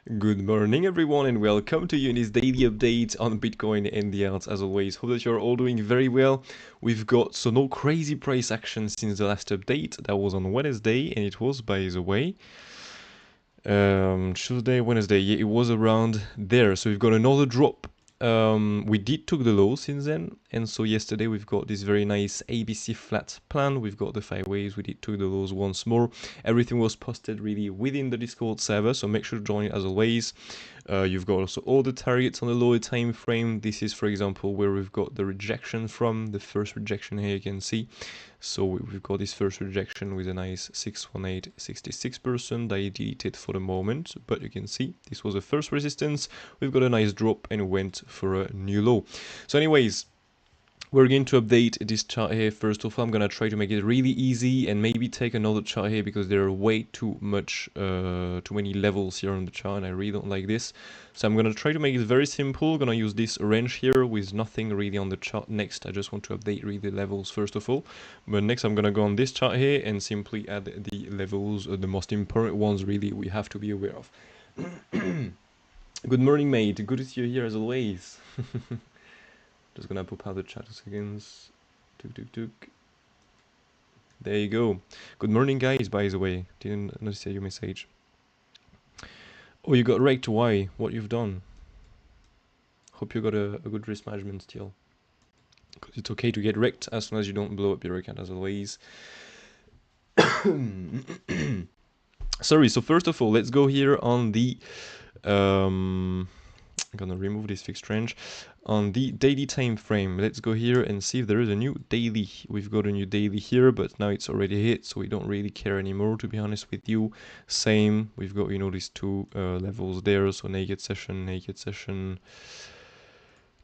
Good morning everyone and welcome to Uni's daily update on Bitcoin and the Alts. As always, hope that you're all doing very well. We've got no crazy price action since the last update. That was on Wednesday, and it was, by the way, Tuesday, Wednesday. Yeah, it was around there. So we've got another drop. We did took the low since then, and so yesterday we've got this very nice ABC flat plan. We've got the 5 waves. We did took the lows once more. Everything was posted really within the Discord server, so make sure to join it as always. You've got also all the targets on the lower time frame. This is, for example, where we've got the rejection from. The first rejection here you can see. So we've got this first rejection with a nice 618, 66%. I deleted for the moment, but you can see this was the first resistance. We've got a nice drop and went for a new low. So anyways, we're going to update this chart here. First of all, I'm going to try to make it really easy and maybe take another chart here because there are way too many levels here on the chart and I really don't like this. So I'm going to try to make it very simple. I'm going to use this range here with nothing really on the chart. Next, I just want to update really the levels first of all. But next, I'm going to go on this chart here and simply add the levels, the most important ones really we have to be aware of. Good morning, mate. Good to see you here as always. Just gonna pop out the chat 2 seconds. Tuk. There you go. Good morning, guys, by the way. Didn't notice your message. Oh, you got wrecked. Why? What you've done? Hope you got a good risk management still. Because it's okay to get wrecked as long as you don't blow up your account as always. Sorry, so first of all, let's go here on the... I'm gonna remove this fixed range. On the daily time frame, let's go here and see if there is a new daily. We've got a new daily here, but now it's already hit, so we don't really care anymore, to be honest with you. Same, we've got, you know, these two levels there, so naked session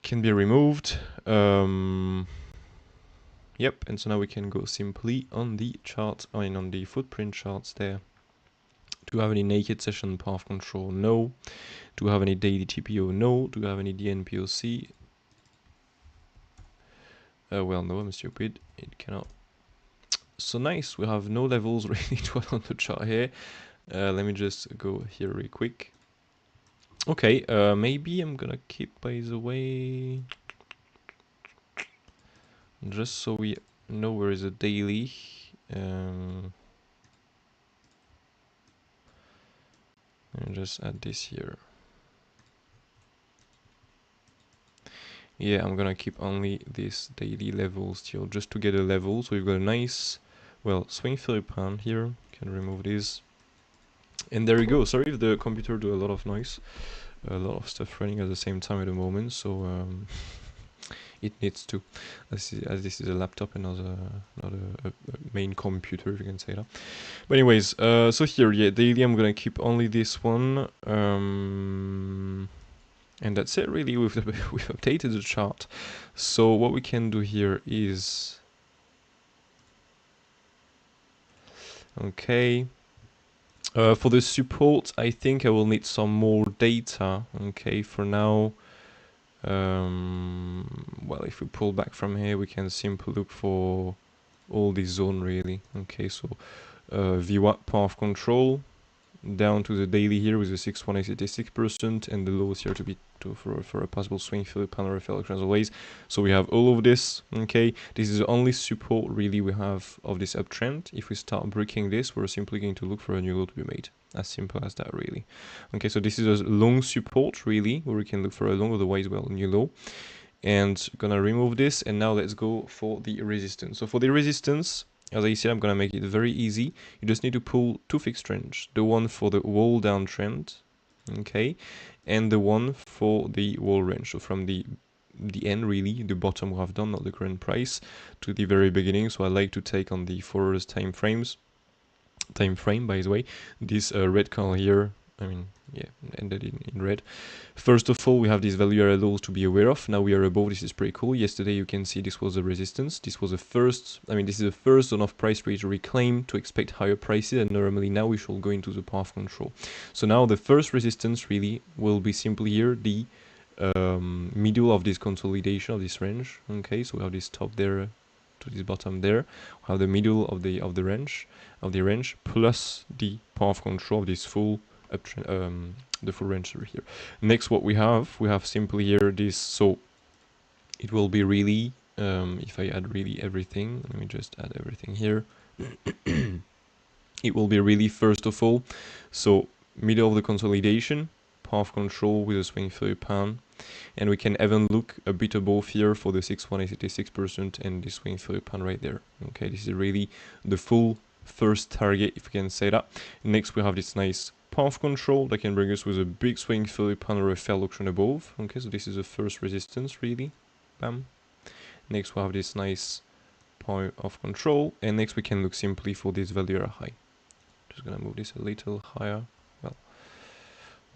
can be removed. Yep, and so now we can go simply on the chart, I mean on the footprint charts there. Do you have any naked session path control? No. Do you have any daily TPO? No. Do you have any DNPOC? Well, no, I'm stupid. It cannot. So nice. We have no levels really to add on the chart here. Let me just go here really quick. Okay, maybe I'm gonna keep, by the way, just so we know where is a daily. And just add this here. Yeah, I'm gonna keep only this daily level still, just to get a level. So we've got a nice, well, swing failure pan here. Can remove this. And there you go. Sorry if the computer do a lot of noise. A lot of stuff running at the same time at the moment, so it needs to, as this is a laptop and not a main computer, if you can say that. But anyways, so here, yeah, daily I'm gonna keep only this one. And that's it really. We've updated the chart. So what we can do here is, okay, for the support I think I will need some more data. Okay, for now, well, if we pull back from here we can simply look for all this zone really. Okay, so VWAP path control down to the daily here with a 61886% and the lows here to be for a possible swing failure panel refill as always. So we have all of this. Okay, this is the only support really we have of this uptrend. If we start breaking this, we're simply going to look for a new low to be made. As simple as that really. Okay, so this is a long support really where we can look for a long, otherwise, well, new low. And gonna remove this, and now let's go for the resistance. So for the resistance, as I said, I'm gonna make it very easy. You just need to pull 2 fixed range, the one for the wall downtrend, okay, and the one for the wall range. So from the end really, the bottom we have done, not the current price, to the very beginning. So I like to take on the 4 hours time frame, by the way, this red color here. I mean, yeah, ended in red. First of all, we have these value lows to be aware of. Now we are above. This is pretty cool. Yesterday you can see this was a resistance. This was the first, I mean, this is the first zone of price rate to reclaim to expect higher prices, and normally now we shall go into the path control. So now the first resistance really will be simply here, the middle of this consolidation of this range. Okay, so we have this top there to this bottom there. We have the middle of the range plus the path control of this full uptrend, the full range here. Next, what we have simply here this, so it will be really, if I add really everything, let me just add everything here. It will be really, first of all, so middle of the consolidation, path control with a swing through pan, and we can even look a bit above here for the 6.86% and the swing through pan right there. Okay, this is really the full first target, if we can say that. Next, we have this nice path control that can bring us with a big swing through pan or a failed auction above. Okay, so this is the first resistance, really. Bam. Next, we have this nice point of control, and next we can look simply for this value high. Just gonna move this a little higher, well,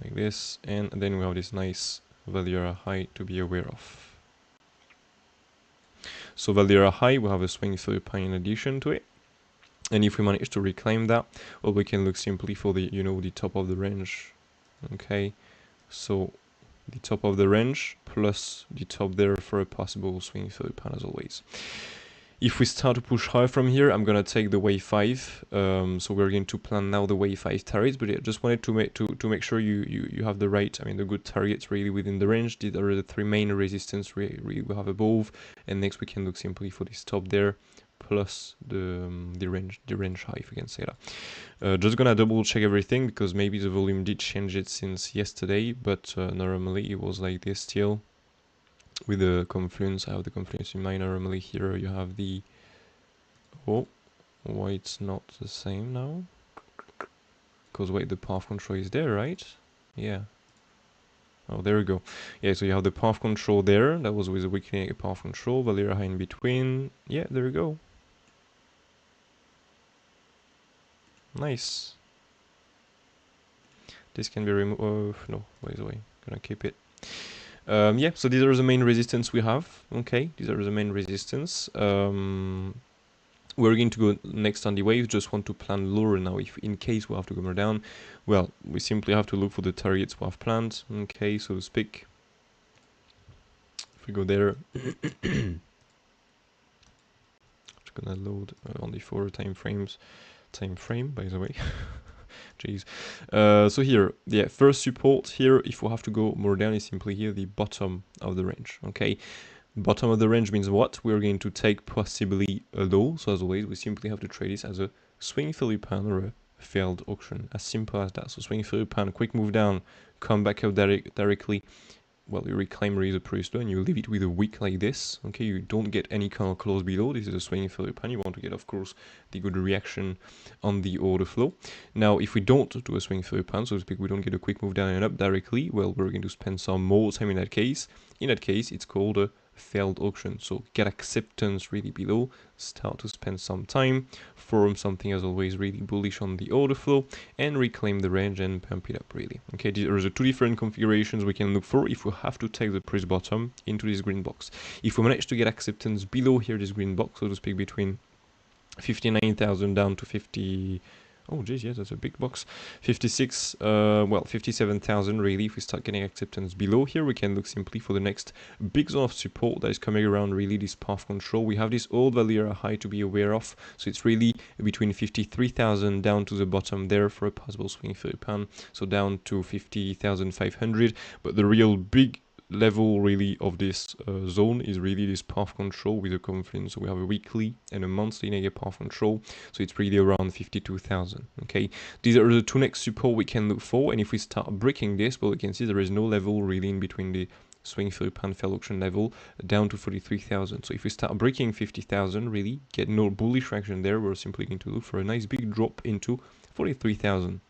like this, and then we have this nice value high to be aware of. So value high, we have a swing through pan in addition to it, and if we manage to reclaim that, well, we can look simply for the, you know, the top of the range. Okay, so the top of the range plus the top there for a possible swing through pan as always. If we start to push high from here, I'm gonna take the wave 5. So we're going to plan now the wave 5 targets, but I just wanted to make sure you have the right, I mean, the good targets really within the range. These are the 3 main resistance we have above, and next we can look simply for this top there plus the range high, if we can say that. Just gonna double check everything because maybe the volume did change it since yesterday, but normally it was like this still. With the confluence, I have the confluence in mind. Normally here you have the, oh, why it's not the same now? Because wait, the path control is there, right? Yeah. Oh, there we go. Yeah, so you have the path control there. That was with the weakening path control. Value high in between. Yeah, there we go. Nice. This can be removed. No, by the way, gonna keep it. Yeah, so these are the main resistance we have. Okay, these are the main resistance. We're going to go next on the wave. Just want to plan lower now. If in case we have to go more down, well, we simply have to look for the targets we have planned. Okay, so to speak. If we go there, just gonna load on the 4 time frame, by the way. Jeez. So here, yeah, first support here, if we have to go more down, is simply here the bottom of the range. Okay, bottom of the range means what? We're going to take possibly a low. So as always, we simply have to trade this as a swing through pan or a failed auction. As simple as that. So swing through pan, quick move down, come back up directly. Well, you reclaim really the previous low and you leave it with a wick like this. Okay, you don't get any kind of close below. This is a swing through pan. You want to get, of course, the good reaction on the order flow. Now, if we don't do a swing through pan, so to speak, we don't get a quick move down and up directly, well, we're going to spend some more time in that case. In that case, it's called a failed auction. So get acceptance really below, start to spend some time, form something as always really bullish on the order flow, and reclaim the range and pump it up really. Okay, these are the 2 different configurations we can look for if we have to take the price bottom into this green box. If we manage to get acceptance below here, this green box, so to speak, between 59,000 down to 50. Oh geez, yeah, that's a big box. 56, well, 57,000 really. If we start getting acceptance below here, we can look simply for the next big zone of support that is coming around really this path control. We have this old value high to be aware of. So it's really between 53,000 down to the bottom there for a possible swing through pan. So down to 50,500. But the real big level really of this zone is really this path control with a confluence. So we have a weekly and a monthly negative path control, so it's really around 52,000. Okay, these are the 2 next support we can look for, and if we start breaking this, well, we can see there is no level really in between the swing through pan failed auction level down to 43,000. So if we start breaking 50,000, really get no bullish reaction there, we're simply going to look for a nice big drop into 43,000.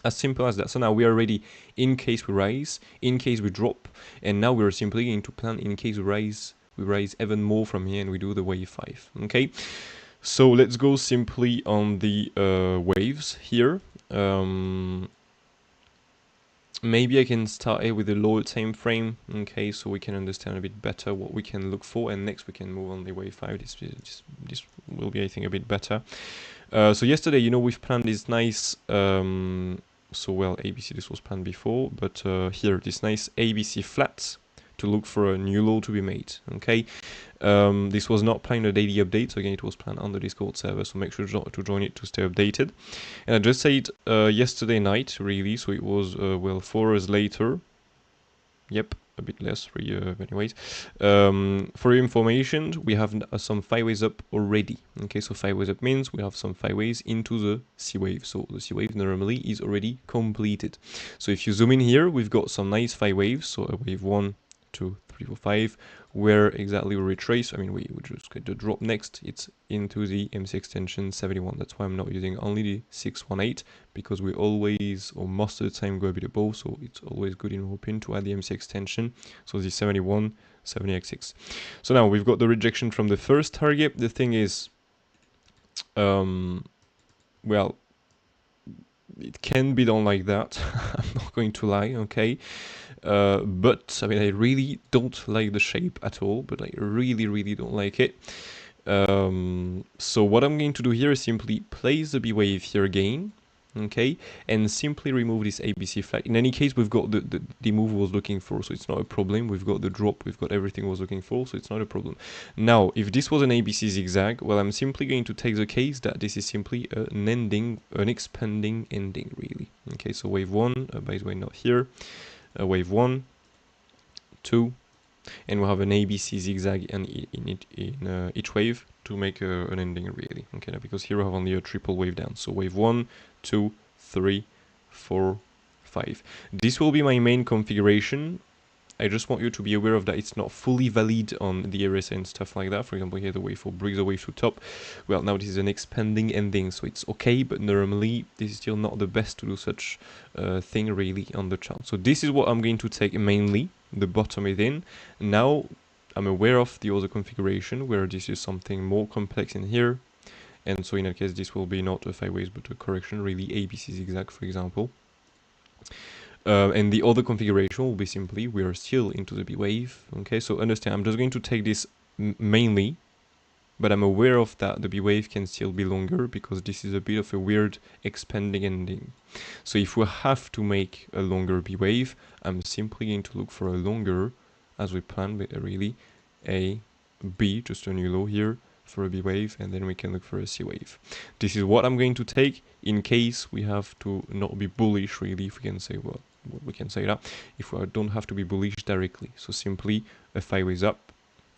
As simple as that. So now we are ready in case we rise, in case we drop, and now we're simply going to plan in case we rise even more from here and we do the wave 5. Okay, so let's go simply on the waves here. Maybe I can start with a lower time frame, okay, so we can understand a bit better what we can look for, and next we can move on the wave 5. This will be, I think, a bit better. So yesterday, you know, we've planned this nice, so well, ABC, this was planned before, but here, this nice ABC flat to look for a new low to be made. Okay, this was not planned a daily update, so again it was planned on the Discord server, so make sure to join it to stay updated. And I just said yesterday night, really, so it was well 4 hours later. Yep, a bit less, anyways. For your information, we have some 5 waves up already. Okay, so 5 waves up means we have some 5 waves into the C wave. So the C wave normally is already completed. So if you zoom in here, we've got some nice 5 waves. So a wave 1, 2, 3, 4, 5. Where exactly we retrace, I mean, we just get the drop next, it's into the MC extension 71. That's why I'm not using only the 618, because we always, or most of the time, go a bit above, so it's always good in my opinion to add the MC extension, so the 71, 70x6. So now we've got the rejection from the first target. The thing is, well, it can be done like that. I'm not going to lie, okay? But I mean, I really don't like the shape at all, but I really don't like it. So what I'm going to do here is simply place the B wave here again, okay, and simply remove this ABC flag. In any case, we've got the move we was looking for, so it's not a problem. We've got the drop, we've got everything I was looking for, so it's not a problem. Now, if this was an ABC zigzag, well, I'm simply going to take the case that this is simply an ending, an expanding ending, really. Okay, so wave 1, by the way, not here. Wave 1, 2, and we'll have an ABC zigzag in each wave to make an ending, really. Okay, now because here we have only a triple wave down. So wave 1, 2, 3, 4, 5. This will be my main configuration. I just want you to be aware of that it's not fully valid on the RSA and stuff like that. For example, here the wave 4 brings the wave to top. Well, now this is an expanding ending, so it's okay, but normally this is still not the best to do such thing really on the chart. So this is what I'm going to take mainly, the bottom within. Now I'm aware of the other configuration where this is something more complex in here. And so in that case, this will be not a 5 waves, but a correction, really ABC zigzag, for example. And the other configuration will be simply, we are still into the B wave. Okay, so understand, I'm just going to take this mainly, but I'm aware of that the B wave can still be longer because this is a bit of a weird expanding ending. So if we have to make a longer B wave, I'm simply going to look for a longer, as we planned, really, a B, just a new low here, for a B wave, and then we can look for a C wave. This is what I'm going to take in case we have to not be bullish, really, if we can say, well, we can say that, if we don't have to be bullish directly. So simply a 5 waves up,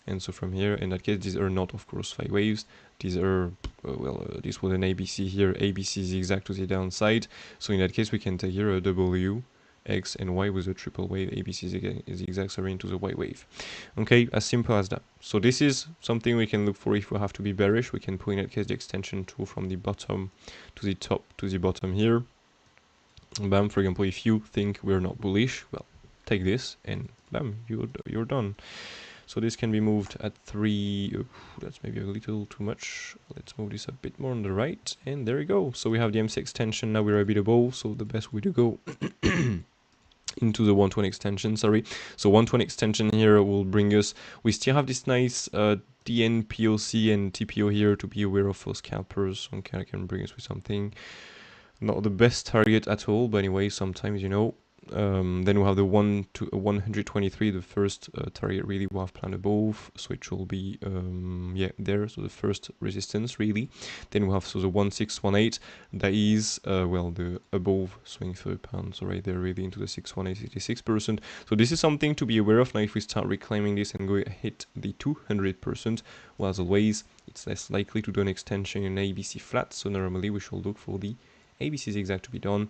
and so from here, in that case, these are not, of course, 5 waves. These are, this was an ABC here, ABC zigzag to the downside. So in that case, we can take here a W, X and Y with a triple wave, ABC zigzags are into the Y wave. Okay, as simple as that. So this is something we can look for if we have to be bearish. We can pull in that case the extension tool from the bottom to the top to the bottom here. Bam, for example, if you think we're not bullish, well, take this and bam, you're done. So this can be moved at 3, that's maybe a little too much. Let's move this a bit more on the right, and there we go. So we have the MC extension, now we're a bit above, so the best way to go into the 120 extension, sorry. So 120 extension here will bring us, we still have this nice DN, POC and TPO here to be aware of for scalpers. Okay, I can bring us with something. Not the best target at all, but anyway, sometimes, you know. Then we have the 123, the first target really we have planned above, so it will be yeah, there, so the first resistance really. Then we have so the 1618, that is well, the above swing £30, so right there really into the 618, 86%. So this is something to be aware of. Now if we start reclaiming this and go hit the 200%, well, as always, it's less likely to do an extension in ABC flat, so normally we should look for the ABC zigzag to be done,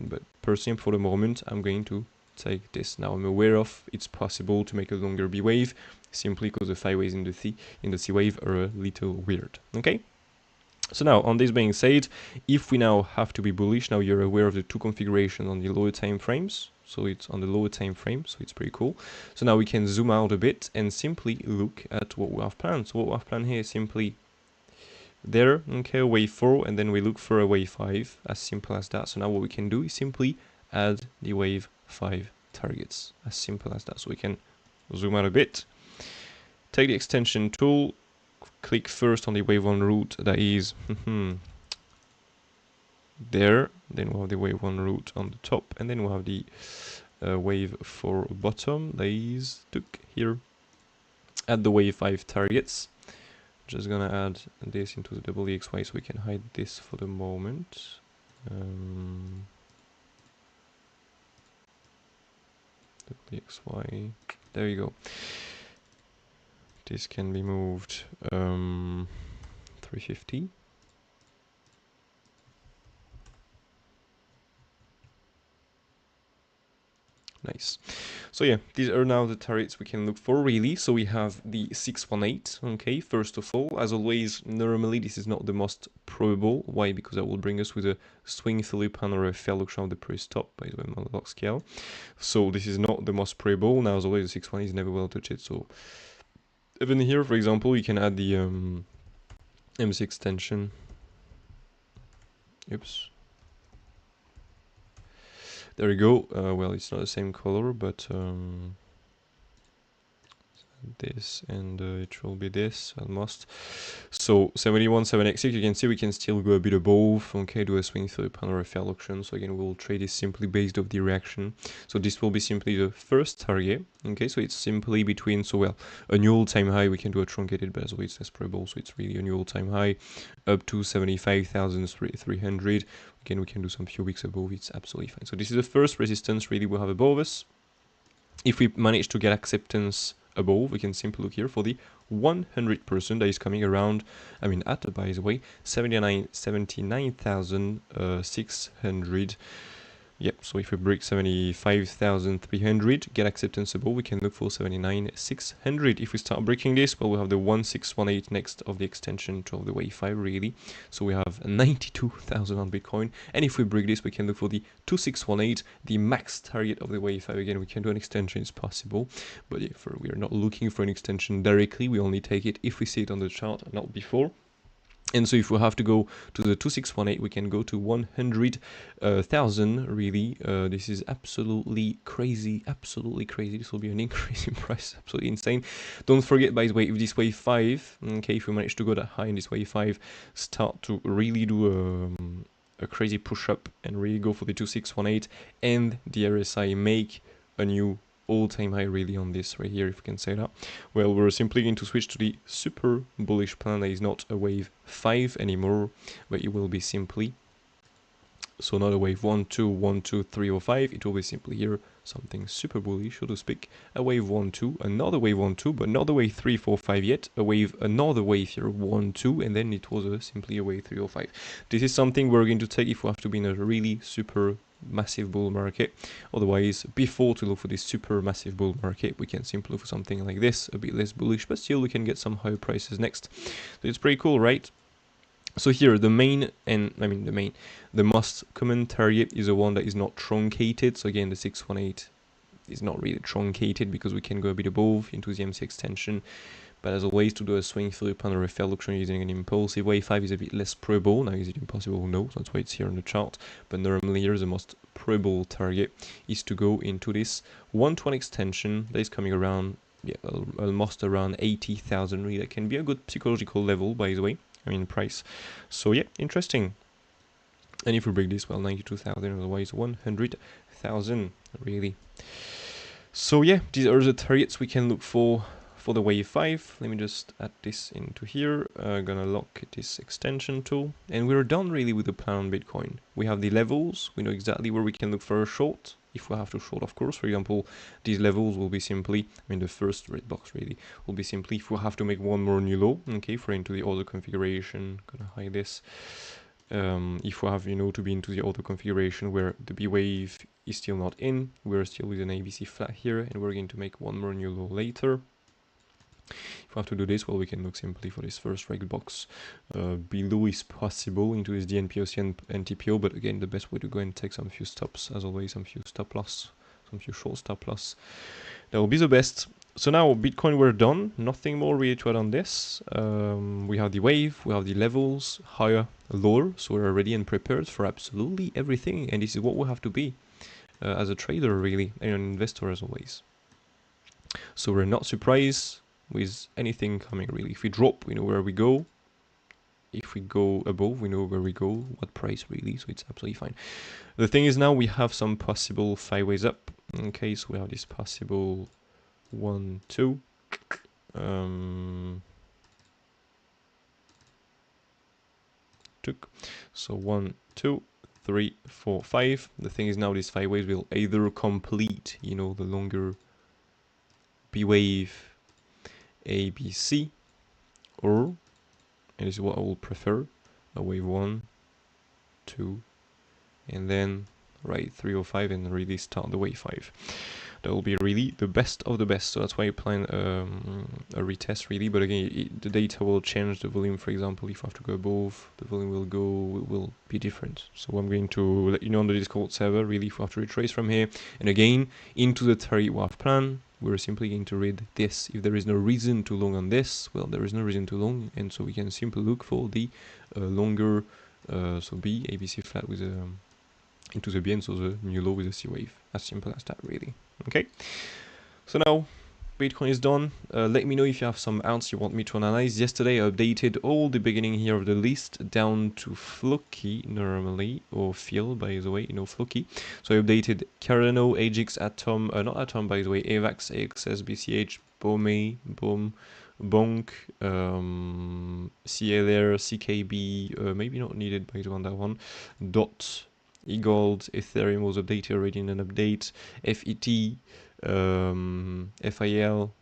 but personally for the moment I'm going to take this. Now I'm aware of it's possible to make a longer B wave simply because the 5 waves in the C wave are a little weird. Okay, so now on this being said, if we now have to be bullish, now you're aware of the two configurations on the lower time frames. So it's on the lower time frame, so it's pretty cool. So now we can zoom out a bit and simply look at what we have planned. So what we have planned here is simply there, okay, wave 4, and then we look for a wave 5, as simple as that. So now what we can do is simply add the wave 5 targets, as simple as that. So we can zoom out a bit, take the extension tool, click first on the wave 1 route, that is there, then we'll have the wave 1 route on the top, and then we'll have the wave 4 bottom that is took here at the wave 5 targets. Just gonna add this into the WXY so we can hide this for the moment. WXY, there you go. This can be moved 350. Nice. So yeah, these are now the targets we can look for really. So we have the 618, okay, first of all. As always, normally this is not the most probable. Why? Because that will bring us with a swing through pan or a fair auction of the pre-stop by the way, log scale. So this is not the most probable. Now as always, the 618 is never well touched. So even here, for example, you can add the MC extension. Oops. There we go. Well, it's not the same color, but this and it will be this almost. So 71, 7x6, you can see we can still go a bit above. Okay, do a swing through a pan or a fair auction. So again, we'll trade this simply based off the reaction. So this will be simply the first target. Okay, so it's simply between, so well, a new all-time high, we can do a truncated, but as always it's less probable, so it's really a new all-time high up to 75,300. Again, we can do some few weeks above, it's absolutely fine. So this is the first resistance really we'll have above us. If we manage to get acceptance above, we can simply look here for the 100% that is coming around, I mean at, by the way, 79,600. Yep, so if we break 75,300, get acceptance above, we can look for 79,600. If we start breaking this, well, we have the 1618 next of the extension to the wave 5 really. So we have 92,000 on Bitcoin. And if we break this, we can look for the 2618, the max target of the wave 5. Again, we can do an extension, it's possible. But if we are not looking for an extension directly, we only take it if we see it on the chart and not before. And so if we have to go to the 2618, we can go to 100,000 really. This is absolutely crazy, absolutely crazy. This will be an increase in price, absolutely insane. Don't forget, by the way, if this wave 5, okay, if we manage to go that high in this wave 5, start to really do a crazy push up and really go for the 2618 and the RSI make a new all-time high really on this right here, if we can say that. Well, we're simply going to switch to the super bullish plan that is not a wave 5 anymore, but it will be simply, so not a wave 1, 2, 1, 2, 3 or 5, it will be simply here something super bullish, so to speak, a wave 1, 2, another wave 1, 2, but not the wave 3, 4, 5 yet, another wave here, 1, 2, and then it was simply a wave 3 or 5. This is something we're going to take if we have to be in a really super massive bull market. Otherwise, before to look for this super massive bull market, we can simply look for something like this, a bit less bullish, but still we can get some higher prices next. So it's pretty cool, right? So here the most common target is the one that is not truncated. So again, the 618 is not really truncated because we can go a bit above into the MC extension. But as always, to do a swing through pan or a fair auction using an impulsive wave 5 is a bit less probable. Now, is it impossible? No, so that's why it's here on the chart. But normally here, the most probable target is to go into this 1-to-1 extension that is coming around, yeah, almost around 80,000. Really, that can be a good psychological level, by the way. I mean, price. So yeah, interesting. And if we break this, well, 92,000, otherwise 100,000, really. So yeah, these are the targets we can look for the wave 5. Let me just add this into here. Gonna lock this extension tool, and we're done really with the plan on Bitcoin. We have the levels. We know exactly where we can look for a short, if we have to short, of course. For example, these levels will be simply, I mean, the first red box really will be simply if we have to make one more new low. Okay, for into the order configuration. Gonna hide this. If we have, to be into the auto configuration where the B wave is still not in, we're still with an ABC flat here, and we're going to make one more new low later. If we have to do this, well, we can look simply for this first red box. Below is possible into this DNPOC and TPO, but again, the best way to go and take some few stops, as always, some few stop loss, some few short stop loss. That will be the best. So now Bitcoin, we're done. Nothing more really to add on this. We have the wave, we have the levels, higher, lower. So we're ready and prepared for absolutely everything. And this is what we have to be as a trader, really, and an investor as always. So we're not surprised with anything coming, really. If we drop, we know where we go. If we go above, we know where we go, what price really, so it's absolutely fine. The thing is now we have some possible 5 ways up. Okay, so we have this possible 1, 2. Took. So 1, 2, 3, 4, 5. The thing is now these 5 waves will either complete, you know, the longer B wave ABC, or, and this is what I will prefer, a wave 1, 2, and then right 3 or 5 and really start the wave 5. That will be really the best of the best, so that's why I plan a retest really, but again the data will change, the volume for example, if I have to go above, the volume will be different. So I'm going to let you know on the Discord server really if we have to retrace from here, and again into the 3-hour plan we're simply going to read this. If there is no reason to long on this, well there is no reason to long, and so we can simply look for the longer so B, ABC flat with a into the B, and so the new low with a C wave. As simple as that really. Okay, so now Bitcoin is done. Let me know if you have some alts you want me to analyze. Yesterday I updated all the beginning here of the list down to Floki normally, or Phil by the way, you know Floki. So I updated Cardano, Agix, Atom, not Atom by the way, AVAX, AXS, BCH, BOME, BOM, Bonk, CLR, CKB, maybe not needed by the way on that one, DOT, eGold, Ethereum was updated already in an update, FET, FIL,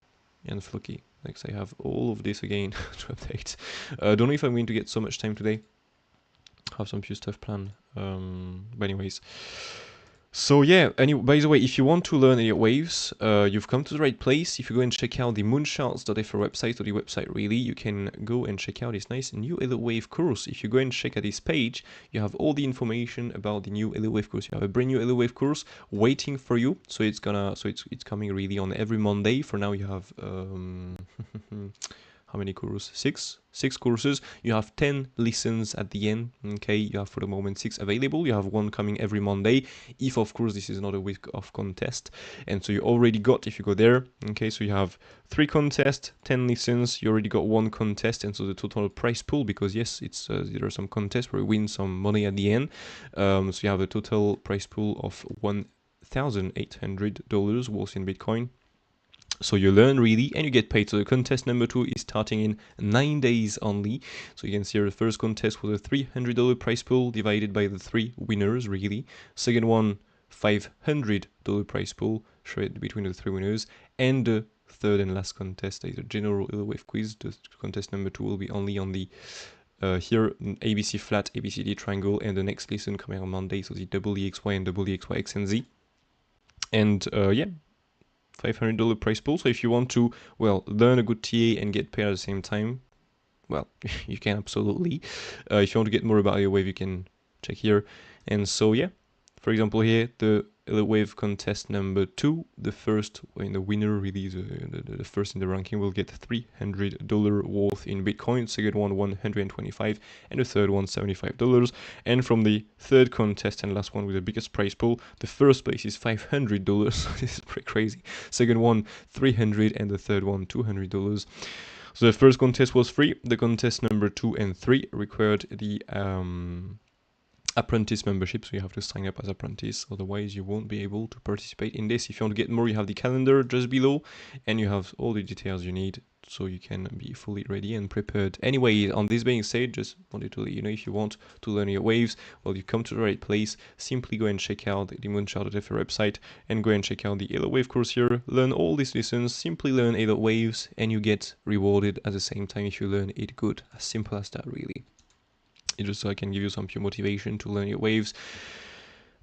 and Floki. Like I have all of this again to update. Don't know if I'm going to get so much time today. Have some few stuff planned. But anyways. So yeah, by the way, if you want to learn Elliott waves, you've come to the right place. If you go and check out the MOONCHARTS.fr website, or the website really, you can go and check out this nice new Elliott wave course. If you go and check out this page, you have all the information about the new Elliott wave course. You have a brand new Elliott wave course waiting for you. So it's coming really on every Monday. For now, you have how many courses? Six courses. You have 10 lessons at the end. Okay, you have for the moment 6 available. You have one coming every Monday, if of course this is not a week of contest. And so you already got, if you go there, okay, so you have 3 contests, 10 lessons. You already got 1 contest, and so the total prize pool, because yes, it's there are some contests where you win some money at the end. So you have a total prize pool of $1,800 worth in Bitcoin. So you learn really, and you get paid. So the contest number 2 is starting in 9 days only. So you can see here the first contest was a $300 prize pool divided by the 3 winners really. Second one, $500 prize pool shared between the 3 winners. And the third and last contest is a general Elliott wave quiz. The contest number 2 will be only on the here ABC flat, ABCD triangle, and the next lesson coming on Monday. So the EXY and EXY X and Z. And yeah. $500 price pool. So if you want to, well, learn a good TA and get paid at the same time, well, you can absolutely. If you want to get more about Elliott wave, you can check here. And so yeah, for example here, the Elliott wave contest number 2, the first, in the winner really, the first in the ranking will get $300 worth in Bitcoin, second one 125, and the third one $75. And from the third contest and last one with the biggest prize pool, the first place is $500. This is pretty crazy. Second one $300, and the third one $200. So the first contest was free. The contest number 2 and 3 required the apprentice membership, so you have to sign up as apprentice, otherwise you won't be able to participate in this. If you want to get more, you have the calendar just below, and you have all the details you need so you can be fully ready and prepared. Anyway, on this being said, just wanted to let you know, if you want to learn your waves, well, you come to the right place. Simply go and check out the MOONCHARTS.fr website and go and check out the Elliott wave course here. Learn all these lessons, simply learn Elliott waves, and you get rewarded at the same time if you learn it good. As simple as that really. Just so I can give you some pure motivation to learn your waves.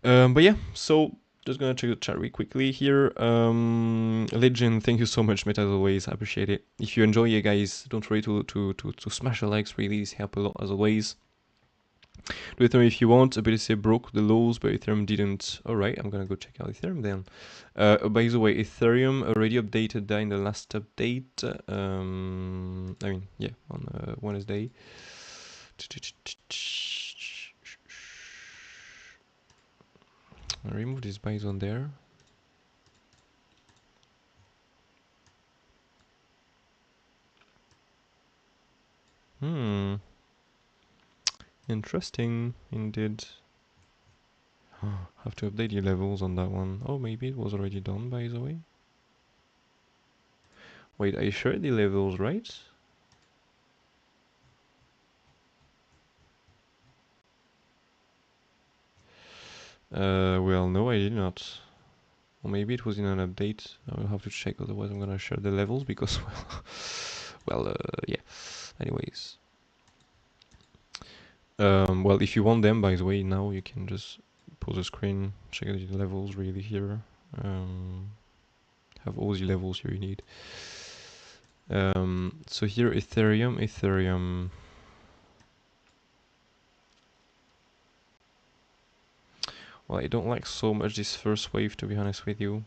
But yeah, so just gonna check the chat really quickly here. Legend, thank you so much, Meta, as always. I appreciate it. If you enjoy it, guys, don't forget to smash the likes. Really, this helps a lot as always. Do Ethereum if you want. BTC broke the lows, but Ethereum didn't. Alright, I'm gonna go check out Ethereum then. By the way, Ethereum already updated that in the last update. I mean, yeah, on Wednesday. I'll remove this buy zone there. Interesting indeed. Have to update the levels on that one. Oh, maybe it was already done, by the way. Wait, I shared the levels, right? Well, no, I did not. Or maybe it was in an update. I will have to check, otherwise I'm gonna share the levels because, yeah. Anyways. Well, if you want them, by the way, now you can just pause the screen, check the levels really here. Have all the levels here you need. So here, Ethereum. Well, I don't like so much this first wave, to be honest with you.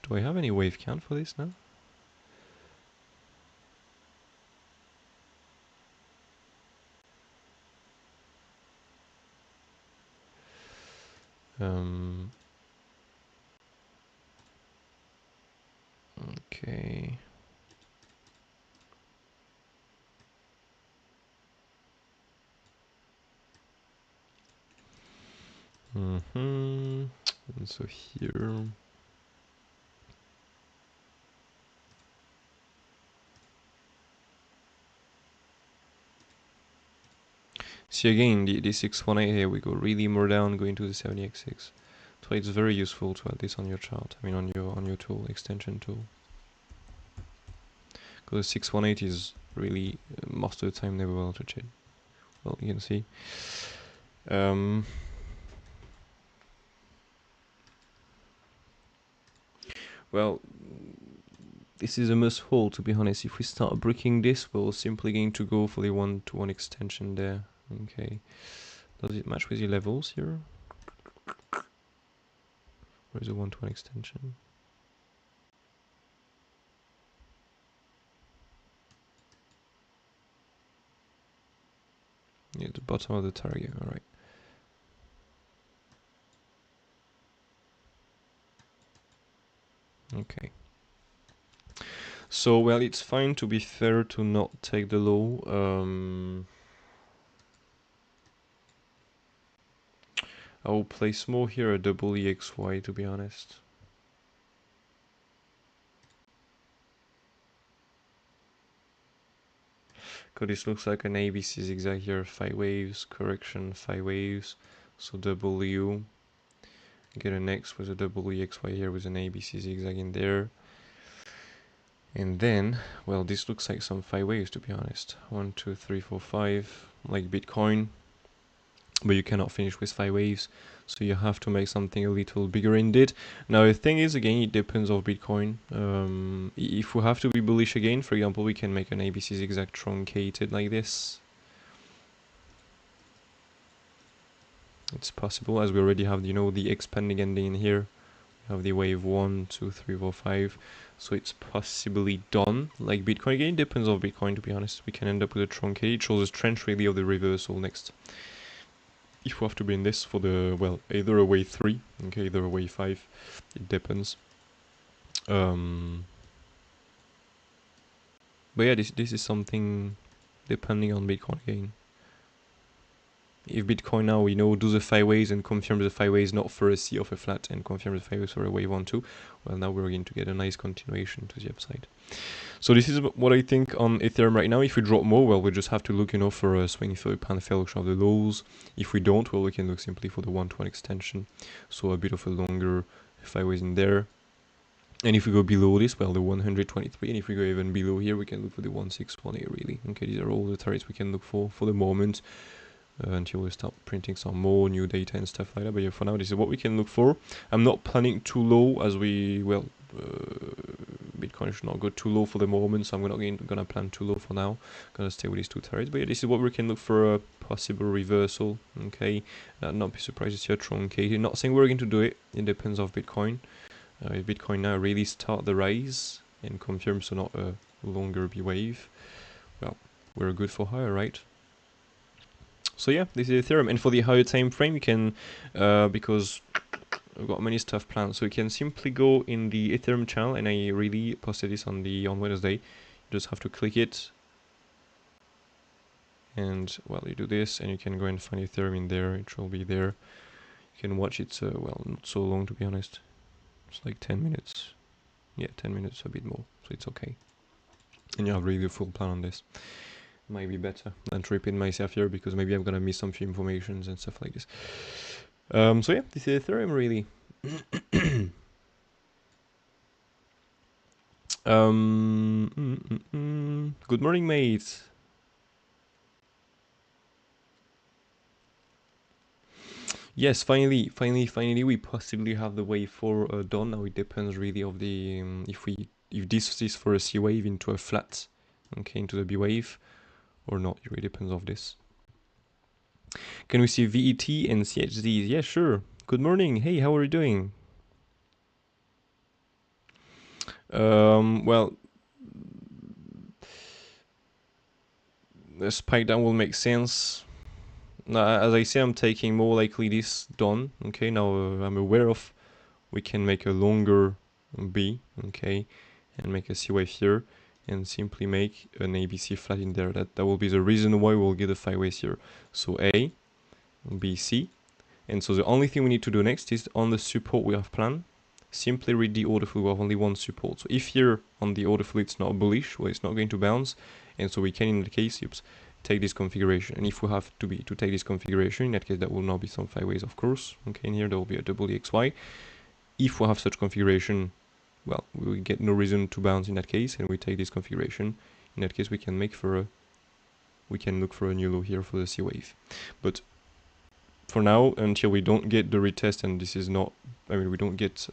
Do I have any wave count for this now? Okay. And so here. See again, the 618 here, we go really more down, going to the 70x6. So it's very useful to add this on your chart. I mean, on your tool, extension tool. Because 618 is really most of the time never well to check. Well, you can see. Well, this is a must hold, to be honest. If we start breaking this, we're simply going to go for the 1-to-1 extension there. Okay. Does it match with the levels here? Or is it 1-to-1 extension? Yeah, the bottom of the target, alright. Okay. So, well, it's fine, to be fair, to not take the low. I will place more here a double EXY, to be honest. Because this looks like an ABC zigzag here, 5 waves, correction, 5 waves. So W, get an X with a double EXY here with an ABC zigzag in there. And then, well, this looks like some 5 waves, to be honest. 1, 2, 3, 4, 5, like Bitcoin. But you cannot finish with 5 waves, so you have to make something a little bigger indeed. Now the thing is, again, it depends on Bitcoin. If we have to be bullish again, for example, we can make an ABC zigzag truncated like this. It's possible, as we already have, the expanding ending in here. We have the wave 1, 2, 3, 4, 5. So it's possibly done. Like Bitcoin, again, it depends on Bitcoin, to be honest. We can end up with a truncated. It shows a trend really of the reversal next. If we have to be in this for the, well, either a wave 3, okay, either a wave 5, it depends. But yeah, this is something depending on Bitcoin again. If Bitcoin now, do the 5 waves and confirm the 5 waves not for a C of a flat and confirm the 5 waves for a wave 1, 2, well, now we're going to get a nice continuation to the upside. So this is what I think on Ethereum right now. If we drop more, well, we just have to look, for a swing for a pan failure of the lows. If we don't, well, we can look simply for the 1-to-1 extension. So a bit of a longer 5 waves in there. And if we go below this, well, the 123, and if we go even below here, we can look for the 1618 really. Okay, these are all the targets we can look for the moment. Until we start printing some more new data and stuff like that. But yeah, for now, this is what we can look for. I'm not planning too low, as Bitcoin should not go too low for the moment, so I'm not gonna plan too low for now. Gonna stay with these two targets. But yeah, this is what we can look for, a possible reversal. Okay, not be surprised to see a truncated. Not saying we're going to do it. It depends on Bitcoin. If Bitcoin now really start the rise and confirms so not a longer B wave, well, we're good for higher, right? So yeah, this is Ethereum, and for the higher time frame, you can, because We've got many stuff planned, so you can simply go in the Ethereum channel, and I really posted this on Wednesday. You just have to click it, and well, you do this, and you can go and find Ethereum in there. It will be there. You can watch it. Well, not so long, to be honest. It's like 10 minutes. Yeah, 10 minutes, a bit more, so it's okay. And you have really a full plan on this. Might be better than to repeat myself here, because maybe I'm gonna miss some few informations and stuff like this. So yeah, this is Ethereum really. Good morning, mate. Yes, finally, we possibly have the wave 4 done. Now it depends really of the if this is for a C wave into a flat, okay, into the B wave, or not. It really depends of this. Can we see VET and CHZs? Yeah, sure. Good morning. Hey, how are you doing? Well, the spike down will make sense. As I say, I'm taking more likely this done. Okay, now I'm aware of we can make a longer B, okay, and make a C wave here, and simply make an ABC flat in there. That will be the reason why we'll get a 5 ways here. So A, B, C. And so the only thing we need to do next is on the support we have planned, simply read the order flow. We have only one support. So if here on the order flow it's not bullish, well, it's not going to bounce, and so we can in the case take this configuration. And if we have to take this configuration, in that case that will not be some 5 ways, of course. Okay, in here there will be a double EXY. If we have such configuration, well, we will get no reason to bounce in that case, and we take this configuration. In that case, we can look for a new low here for the C wave. But for now, until we don't get the retest, and this is not, I mean, we don't get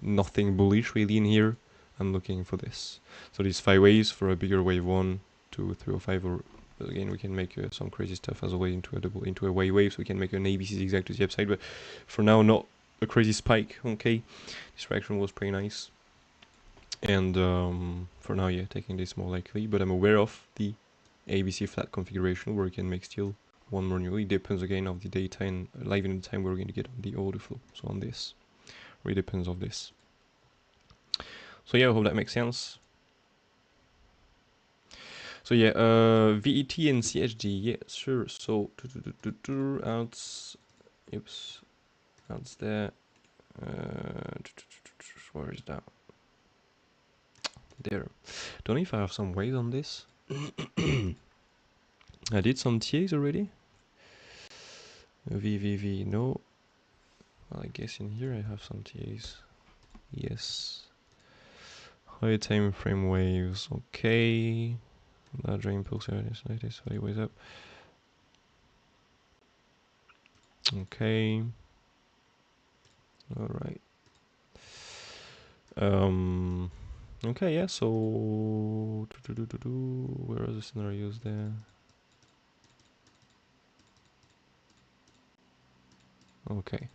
nothing bullish really in here, I'm looking for this. So these 5 waves for a bigger wave 1, 2, 3, or 5, or again we can make some crazy stuff as a way into a wave, so we can make an ABC zigzag to the upside, but for now not a crazy spike. Okay, this reaction was pretty nice, and for now, yeah, taking this more likely, but I'm aware of the ABC flat configuration where we can make still one more new. It depends again of the data and live in the time we're going to get on the order flow. So on this, really depends of this. So yeah, I hope that makes sense. So yeah, VET and CHD, yeah, sure. So outs, oops, outs there. Where is that? There. Don't know if I have some waves on this. I did some TAs already. VVV, no. Well, I guess in here I have some TAs. Yes. High time frame waves, okay. Larger impulse areas like this, 5 ways up. Okay. Alright. Okay, yeah, so where are the scenarios there? Okay.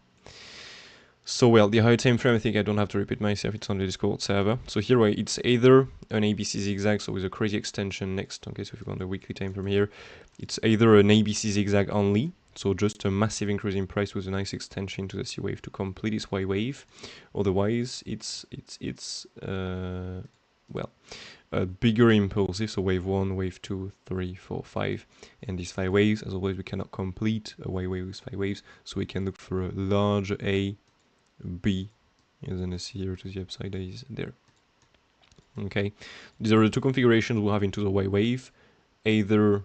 So well, the high time frame, I think I don't have to repeat myself, it's on the Discord server. So here it's either an ABC zigzag, so with a crazy extension next. Okay, so if you go on the weekly time frame here, it's either an ABC zigzag only, so just a massive increase in price with a nice extension to the C wave to complete its Y wave. Otherwise, it's well, a bigger impulsive, so wave 1, wave 2, 3, 4, 5, and these 5 waves. As always, we cannot complete a Y wave with 5 waves, so we can look for a large A, B, and then a C here to the upside is there. Okay, these are the two configurations we'll have into the Y wave, either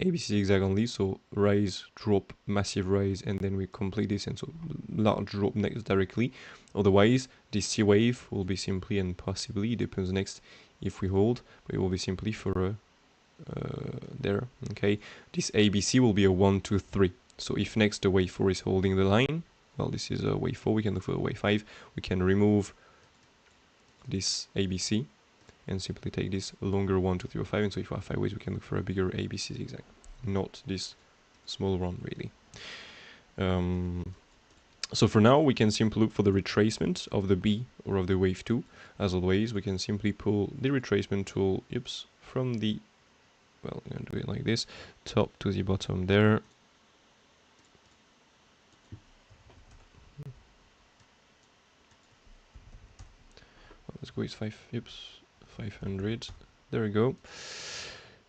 ABC zigzag only, so rise, drop, massive rise, and then we complete this, and so large drop next directly. Otherwise, this C wave will be simply and possibly, it depends next if we hold, but it will be simply for a there. Okay, this ABC will be a 1, 2, 3. So if next the wave 4 is holding the line, well, this is a wave 4, we can look for a wave 5, we can remove this ABC and simply take this longer 1, 2, 3, or 5, and so if we have 5 ways, we can look for a bigger ABC zigzag, not this small one really. So for now, we can simply look for the retracement of the B or of the wave 2. As always, we can simply pull the retracement tool, from the, well, I'm going to do it like this, top to the bottom there. let's go with 500. There we go.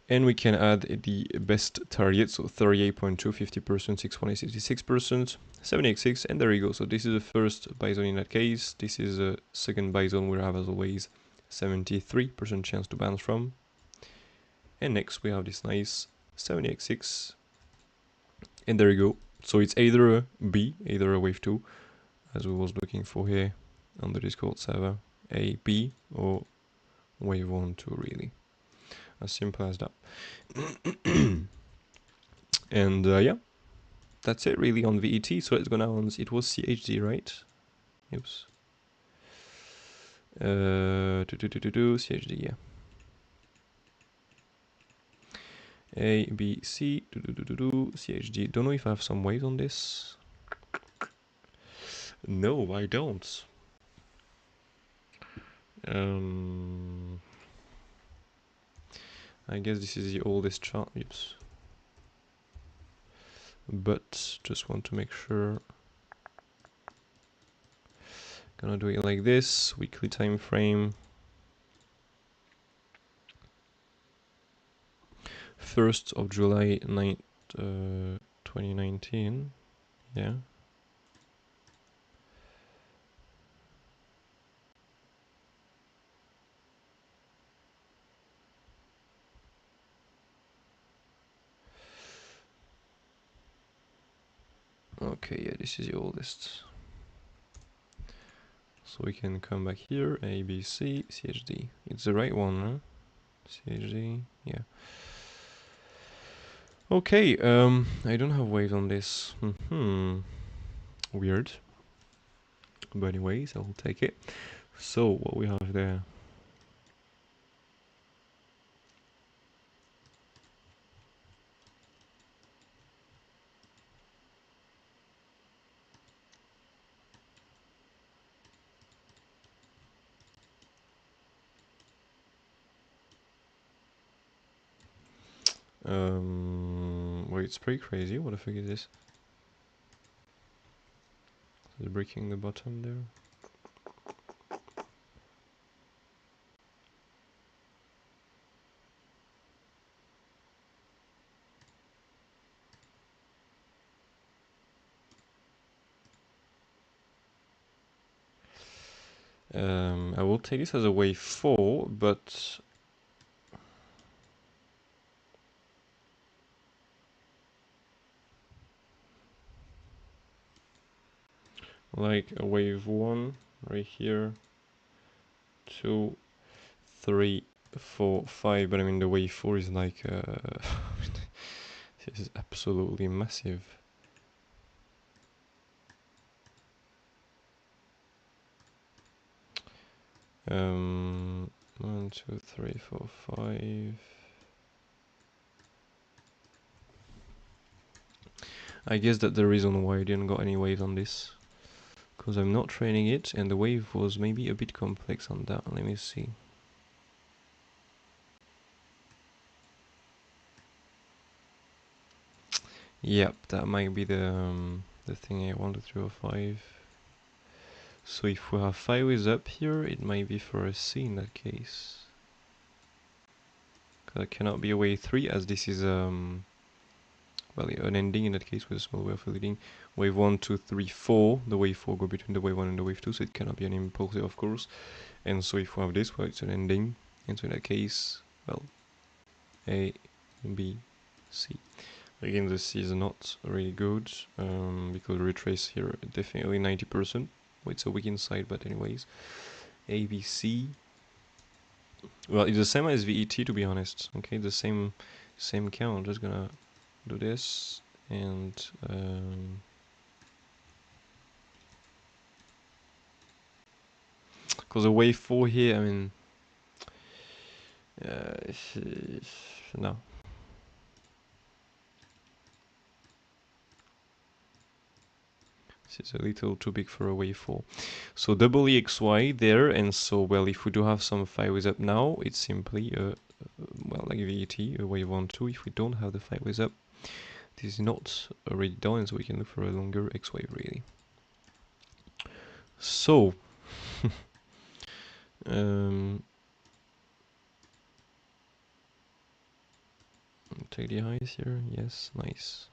And we can add the best target, so 38.2, 50%, 6.66%, 7x6, and there you go. So this is the first buy zone in that case. This is a second buy zone we have, as always, 73% chance to bounce from. And next we have this nice 70x6, and there you go. So it's either a B, either a wave 2, as we was looking for here on the Discord server, A, B, or wave 1, 2, really. As simple as that. And yeah, that's it really on VET. So let's go now on, it was CHD, right? Oops. CHD, yeah. A, B, C, CHD. Don't know if I have some waves on this. No, I don't. I guess this is the oldest chart. Oops. But just want to make sure. Gonna do it like this, weekly time frame. 1st of July 2019. Yeah. Okay, yeah, this is the oldest. So we can come back here, A, B, C, CHD. It's the right one, huh? CHD, yeah. Okay, I don't have waves on this. Weird. But anyways, I'll take it. So what we have there. Wait, it's pretty crazy. What the fuck is this? It's breaking the bottom there. I will take this as a wave 4, but like a wave 1 right here, 2, 3, 4, 5. But I mean the wave 4 is like this is absolutely massive. One, 2, 3, 4, 5. I guess that's the reason why I didn't got any wave on this, because I'm not training it, and the wave was maybe a bit complex on that. Let me see. Yep, that might be the thing I wanted to 5. So if we have 5 waves up here, it might be for a C in that case. Because it cannot be a wave 3, as this is well, an ending in that case with a small wave leading. Wave 1, 2, 3, 4. The wave 4 go between the wave 1 and the wave 2, so it cannot be an impulse, of course. And so if we have this, well, it's an ending. And so in that case, well, A, B, C. Again, the C is not really good, because retrace here definitely 90%. Well, it's a weak inside, but anyways. A, B, C. Well, it's the same as VET, to be honest. Okay, the same count. I'm just gonna do this, and because the wave 4 here, I mean, no. This is a little too big for a wave 4. So double EXY there, and so, well, if we do have some 5 waves up now, it's simply well, like VET, a wave 1, 2. If we don't have the 5 waves up, this is not already done, so we can look for a longer X wave, really. So Um, take the highs here. Yes, nice.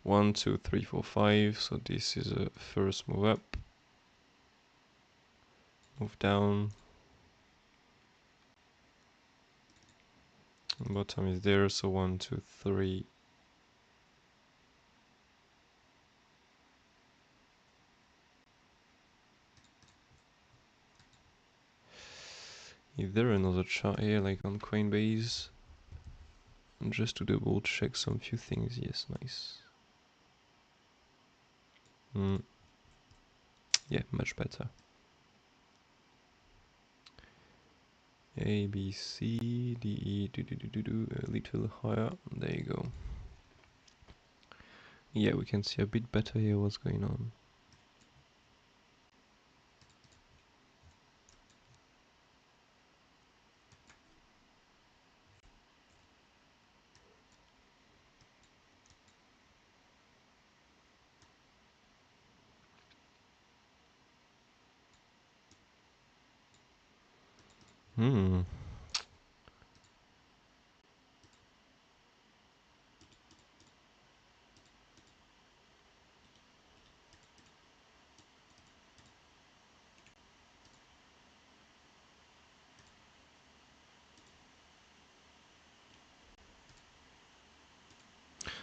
1, 2, 3, 4, 5. So this is a first move up, move down. Bottom is there. So 1, 2, 3. Is there another chart here, like on Coinbase? And just to double check some few things. Yes, nice. Yeah, much better. A, B, C, D, E, a little higher. There you go. Yeah, we can see a bit better here what's going on. Hmm.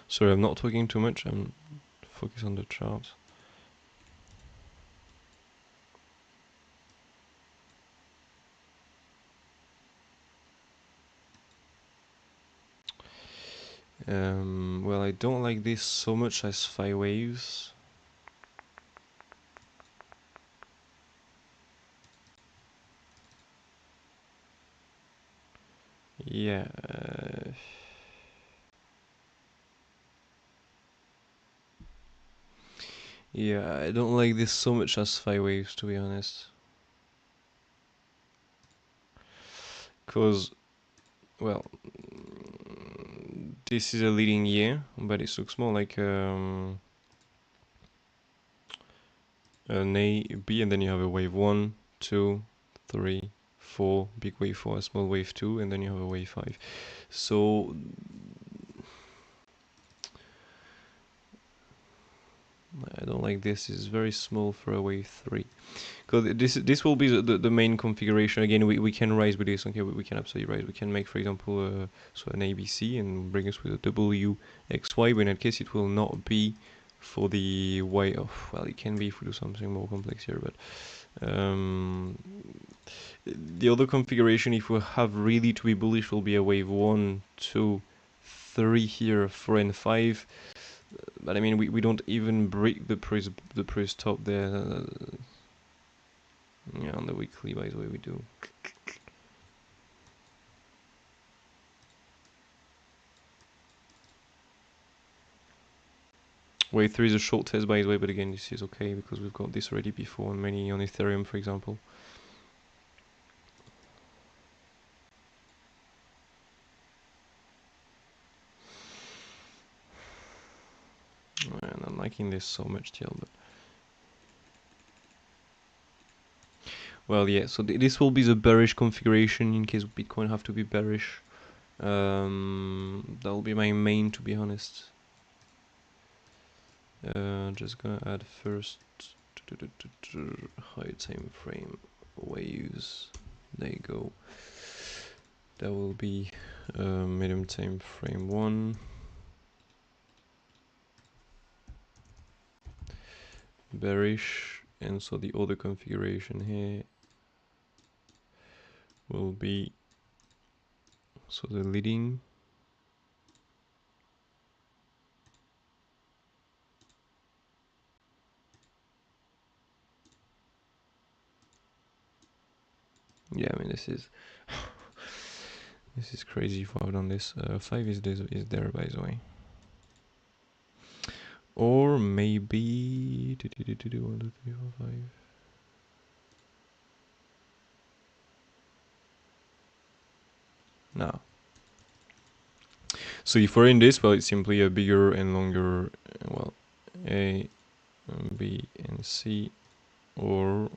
Sorry, I'm not talking too much. I'm focused on the chart. Well, I don't like this so much as 5 waves. Yeah. Yeah, I don't like this so much as 5 waves, to be honest. Because, well, this is a leading year, but it looks more like an A, B, and then you have a wave 1, 2, 3, 4, big wave 4, a small wave 2, and then you have a wave 5. So I don't like this. It's very small for a wave 3. Because this will be the main configuration. Again, we can rise with this. Okay, we can absolutely rise. We can make, for example, so an ABC and bring us with a WXY. But in that case, it will not be for the Y. Oh, well, it can be if we do something more complex here. But the other configuration, if we have really to be bullish, will be a wave 1, 2, 3 here, 4 and 5. But I mean, we don't even break the previous top there. Yeah, on the weekly, by the way, we do. Wave 3 is a short test, by the way, but again, this is okay because we've got this already before on many on Ethereum, for example. And I'm liking this so much still, but well, yeah. So this will be the bearish configuration in case Bitcoin have to be bearish. That will be my main, to be honest. Just gonna add first high time frame waves. There you go. That will be medium time frame 1. Bearish, and so the other configuration here will be so the leading. Yeah, I mean this is this is crazy if I've done this. 5 is there, by the way. Or maybe 1, 2, 3, 4, 5. No. So if we're in this, well, it's simply a bigger and longer, well, A, B, and can see, or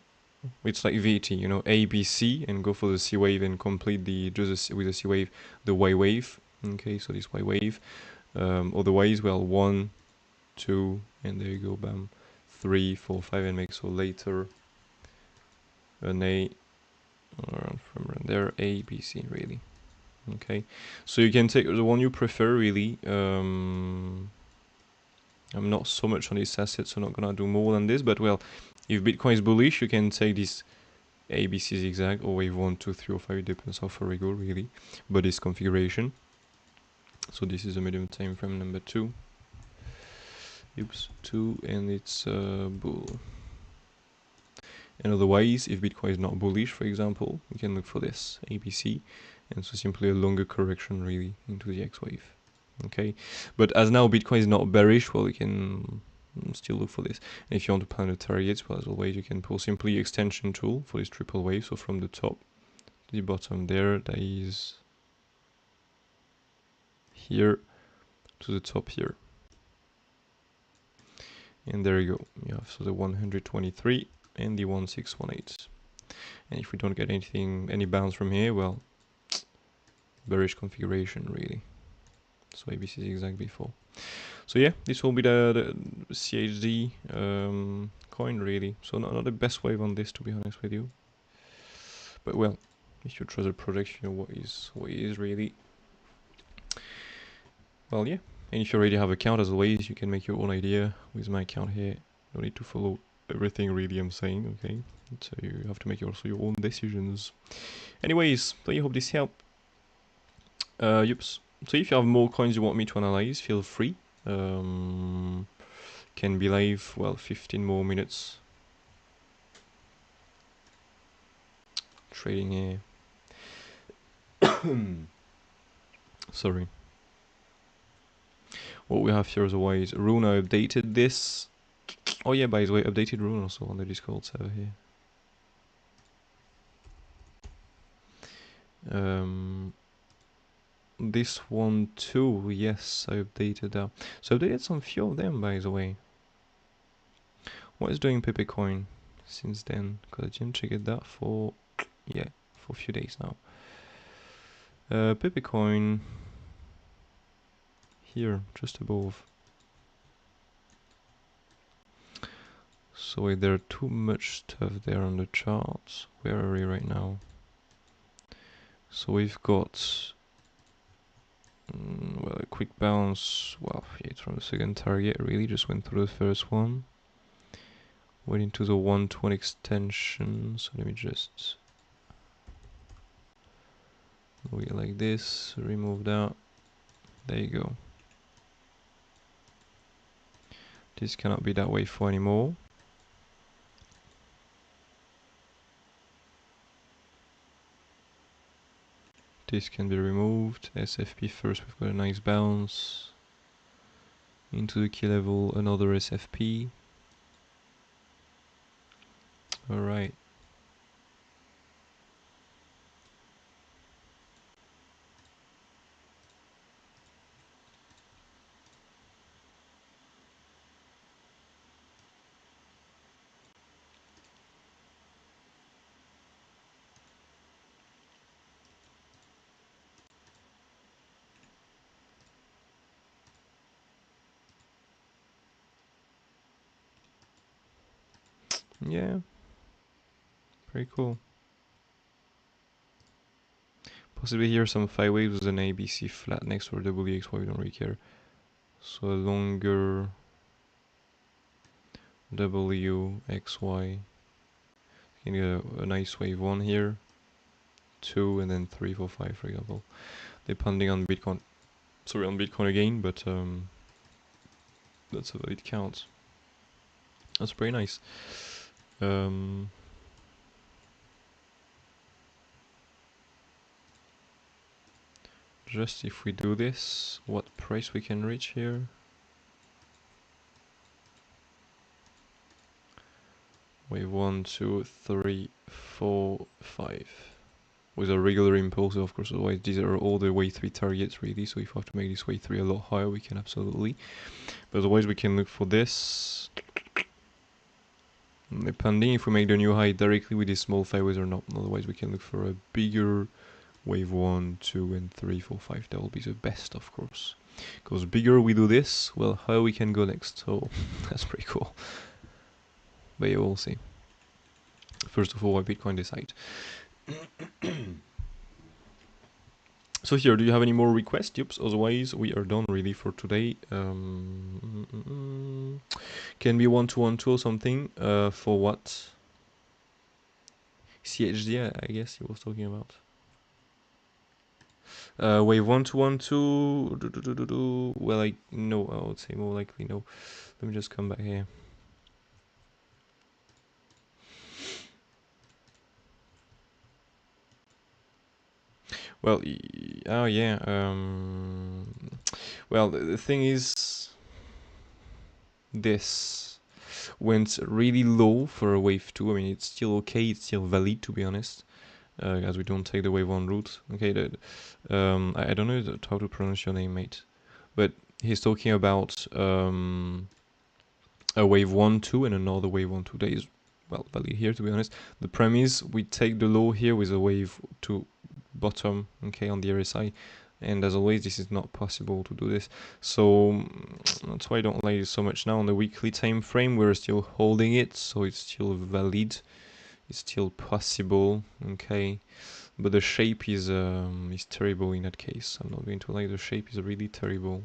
it's like VT, you know, A, B, C, and go for the C wave and complete the just with the C wave, the Y wave. Okay, so this Y wave. Otherwise, well, 1, 2, and there you go, bam, 3, 4, 5, and make so later an A, or from there A, B, C, really. Okay, so you can take the one you prefer, really. I'm not so much on this asset, so I'm not gonna do more than this, but well, if Bitcoin is bullish, you can take this ABC zigzag or wave 1, 2, 3, or 5, it depends how far we go, really, but this configuration. So this is a medium time frame number 2. Oops, 2, and it's bull. And otherwise, if Bitcoin is not bullish, for example, we can look for this ABC, and so simply a longer correction, really, into the X wave. Okay, but as now Bitcoin is not bearish, well, you can still look for this. And if you want to plan the targets, well, as always, you can pull simply extension tool for this triple wave. So from the top to the bottom there, that is here to the top here. And there you go. You have so the 123 and the 1618. And if we don't get any bounce from here, well, bearish configuration, really. So ABC zigzag before. So yeah, this will be the CHD coin, really. So not the best wave on this, to be honest with you. But well, if you trust the project, you know what it is really. Well, yeah. And if you already have an account, as always, you can make your own idea with my account here. No need to follow everything really I'm saying, okay? So you have to make also your own decisions. Anyways, so I hope this helped. Yups. So if you have more coins you want me to analyze, feel free. Can be live, well, 15 more minutes. Trading here. Sorry. What we have here is always Rune. I updated this. Oh yeah, by the way, updated Rune also on the Discord server here. This one too, yes, I updated that. So I updated some few of them, by the way. What is doing Pepecoin since then? Because I didn't check it that for, yeah, for a few days now. Pepecoin here, just above. So wait, there are too much stuff there on the charts. Where are we right now? So we've got well, a quick bounce. Well, it's from the second target, really just went through the first one. Went into the 1-to-1 extension. So let me just move it like this, remove that. There you go. This cannot be that way for anymore. This can be removed. SFP first, we've got a nice bounce. Into the key level, another SFP. Alright. Yeah. Very cool. Possibly here some 5 waves with an ABC flat next to a WX, why we don't really care. So a longer WXY. You can get a nice wave 1 here, 2, and then 3, 4, 5, for example. Depending on Bitcoin. Sorry, on Bitcoin again, but that's how it counts. That's pretty nice. Just if we do this, what price we can reach here? Wave 1, 2, 3, 4, 5. With a regular impulse, of course, otherwise these are all the wave 3 targets really, so if we have to make this wave 3 a lot higher, we can absolutely. But otherwise we can look for this. Depending if we make the new high directly with these small fireways or not. Otherwise we can look for a bigger wave 1, 2 and 3, 4, 5. That will be the best, of course. Because bigger we do this, well, how we can go next. So that's pretty cool. But yeah, we'll see. First of all, why Bitcoin decide. So here, do you have any more requests? Yep, otherwise we are done really for today. Can be 1-2-1-2 or something. For what? CHD, I guess he was talking about. Wave 1-2-1-2. Well, no, I would say more likely no. Let me just come back here. Well, oh yeah. Well, the thing is, this went really low for a wave 2. I mean, it's still okay. It's still valid, to be honest. As we don't take the wave 1 route. Okay, I don't know how to pronounce your name, mate. But he's talking about a wave 1, 2 and another wave 1, 2 days. Well, valid here, to be honest. The premise, we take the low here with a wave 2 bottom, okay, on the RSI. And as always, this is not possible to do this. So that's why I don't like it so much now. On the weekly time frame, we're still holding it, so it's still valid. It's still possible, okay, but the shape is terrible in that case. I'm not going to lie, the shape is really terrible.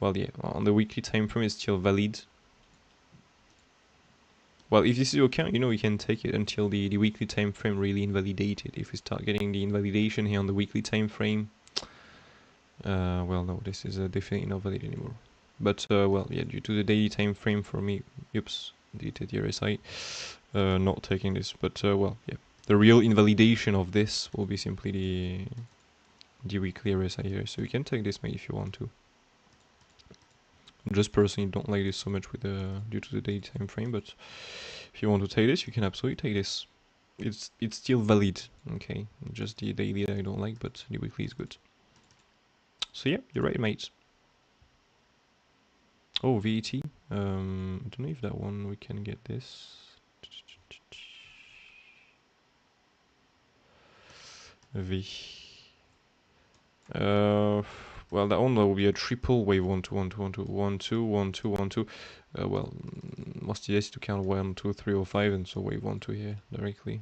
Well, yeah, on the weekly time frame it's still valid. Well, if this is your account, you know, you can take it until the weekly time frame really invalidated. If we start getting the invalidation here on the weekly time frame, well, no, this is definitely not valid anymore. But well, yeah, due to the daily time frame for me, oops, deleted the RSI, not taking this. But well, yeah, the real invalidation of this will be simply the weekly RSI here. So you can take this, mate, if you want to. Just personally don't like this so much with due to the daily time frame, but if you want to take this, you can absolutely take this. It's still valid, okay. Just the daily I don't like, but the weekly is good. So yeah, you're right, mate. Oh, VET. I don't know if that one we can get this. V. Well, that one will be a triple wave 1 2 1 2 1 2 1 2 1 2 1 2. Well, most easy to count 1 2 3 or 5, and so wave 1 2 here directly.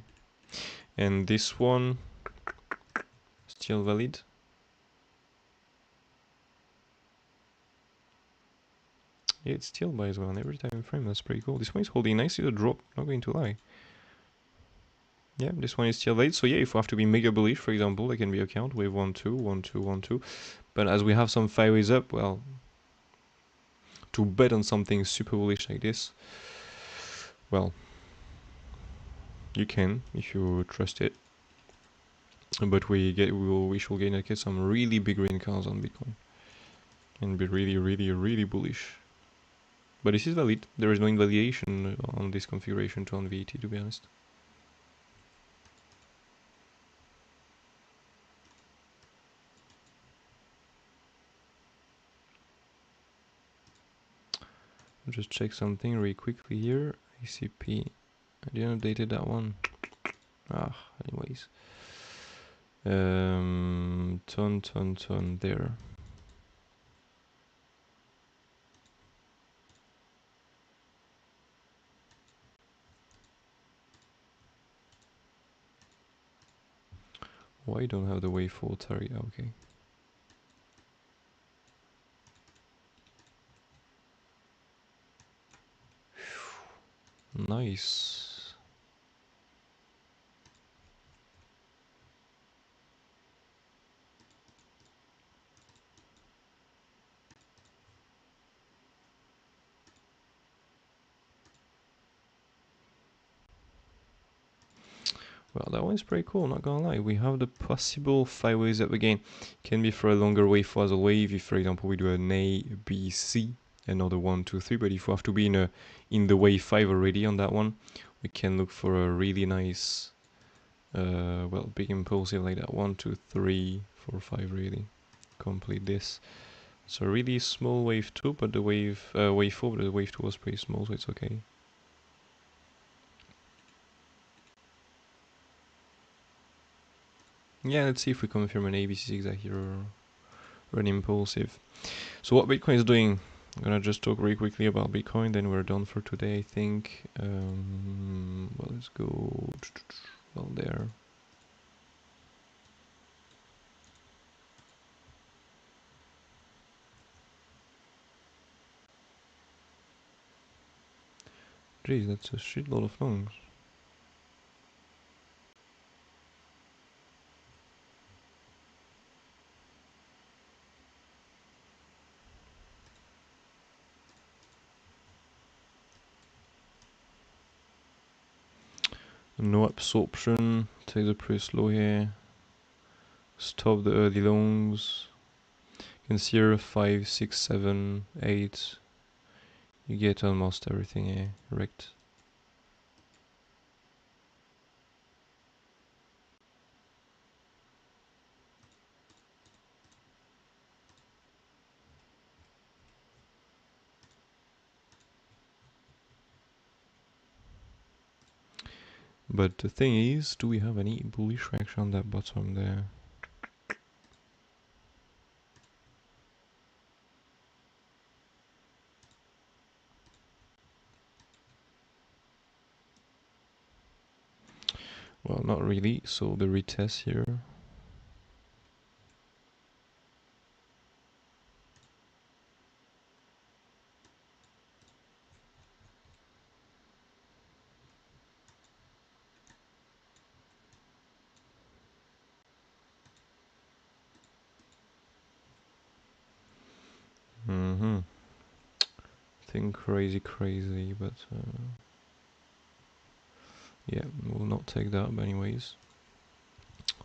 And this one still valid. Yeah, it's still buys well on every time frame. That's pretty cool. This one is holding nicely the drop. Not going to lie. Yeah, this one is still valid. So yeah, if we have to be mega bullish, for example, that can be a count wave 1 2 1 2 1 2. But as we have some 5 ways up, well, to bet on something super bullish like this, well, you can if you trust it. But we shall get in that case some really big green cars on Bitcoin and be really, really, really bullish. But this is valid. There is no invalidation on this configuration to on VET, to be honest. I'll just check something really quickly here. ICP. I didn't update that one. Anyways. Ton there. Why don't have the wave 4 target? Okay. Nice. Well, that one's pretty cool, not gonna lie. We have the possible 5 ways up again. Can be for a longer wave for a wave. If, for example, we do an A, B, C, another 1, 2, 3. But if we have to be in the wave 5 already on that one, we can look for a really nice, well, big impulsive like that. 1, 2, 3, 4, 5, really. Complete this. It's a really small wave 2, but the wave 4, but the wave 2 was pretty small, so it's okay. Yeah, let's see if we confirm an ABC zigzag here or an impulsive. So what Bitcoin is doing, I'm gonna just talk very quickly about Bitcoin, then we're done for today, I think. Well, let's go well there. Geez, that's a shitload of longs. No absorption, take the price low here. Stop the early longs. You can see here 5, 6, 7, 8. You get almost everything here, wrecked. But the thing is, do we have any bullish reaction on that bottom there? Well, not really, so the retest here. Think crazy, but yeah, we'll not take that, but anyways.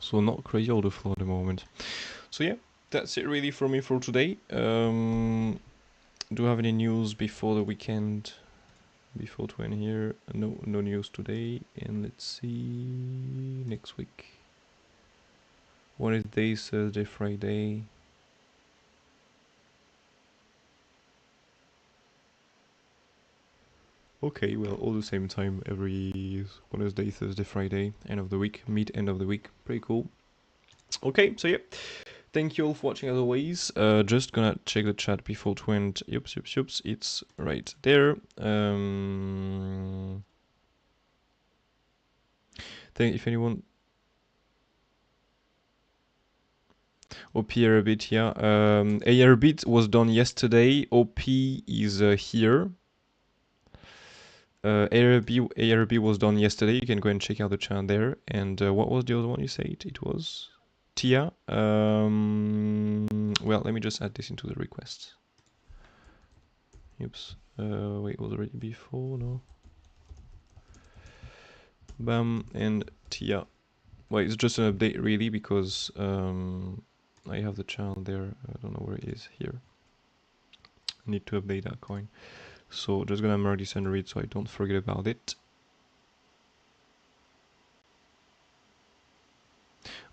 So not crazy order flow at the moment. So yeah, that's it really for me for today. Do you have any news before the weekend? Before to end here? No news today. And let's see next week. Wednesday, Thursday, Friday. Okay, well, all the same time every Wednesday, Thursday, Friday, end of the week, end of the week. Pretty cool. Okay, so yeah. Thank you all for watching as always. Just gonna check the chat before to end. Yups. It's right there. Think if anyone. OP Airbit, yeah. Airbit was done yesterday. OP is here. ARB was done yesterday. You can go and check out the channel there. And what was the other one you said? It was Tia. Well, let me just add this into the request. Oops. Wait, it was already before? No. Bam and Tia. Well, it's just an update really because I have the channel there. I don't know where it is here. I need to update that coin. So just gonna mark this and read so I don't forget about it.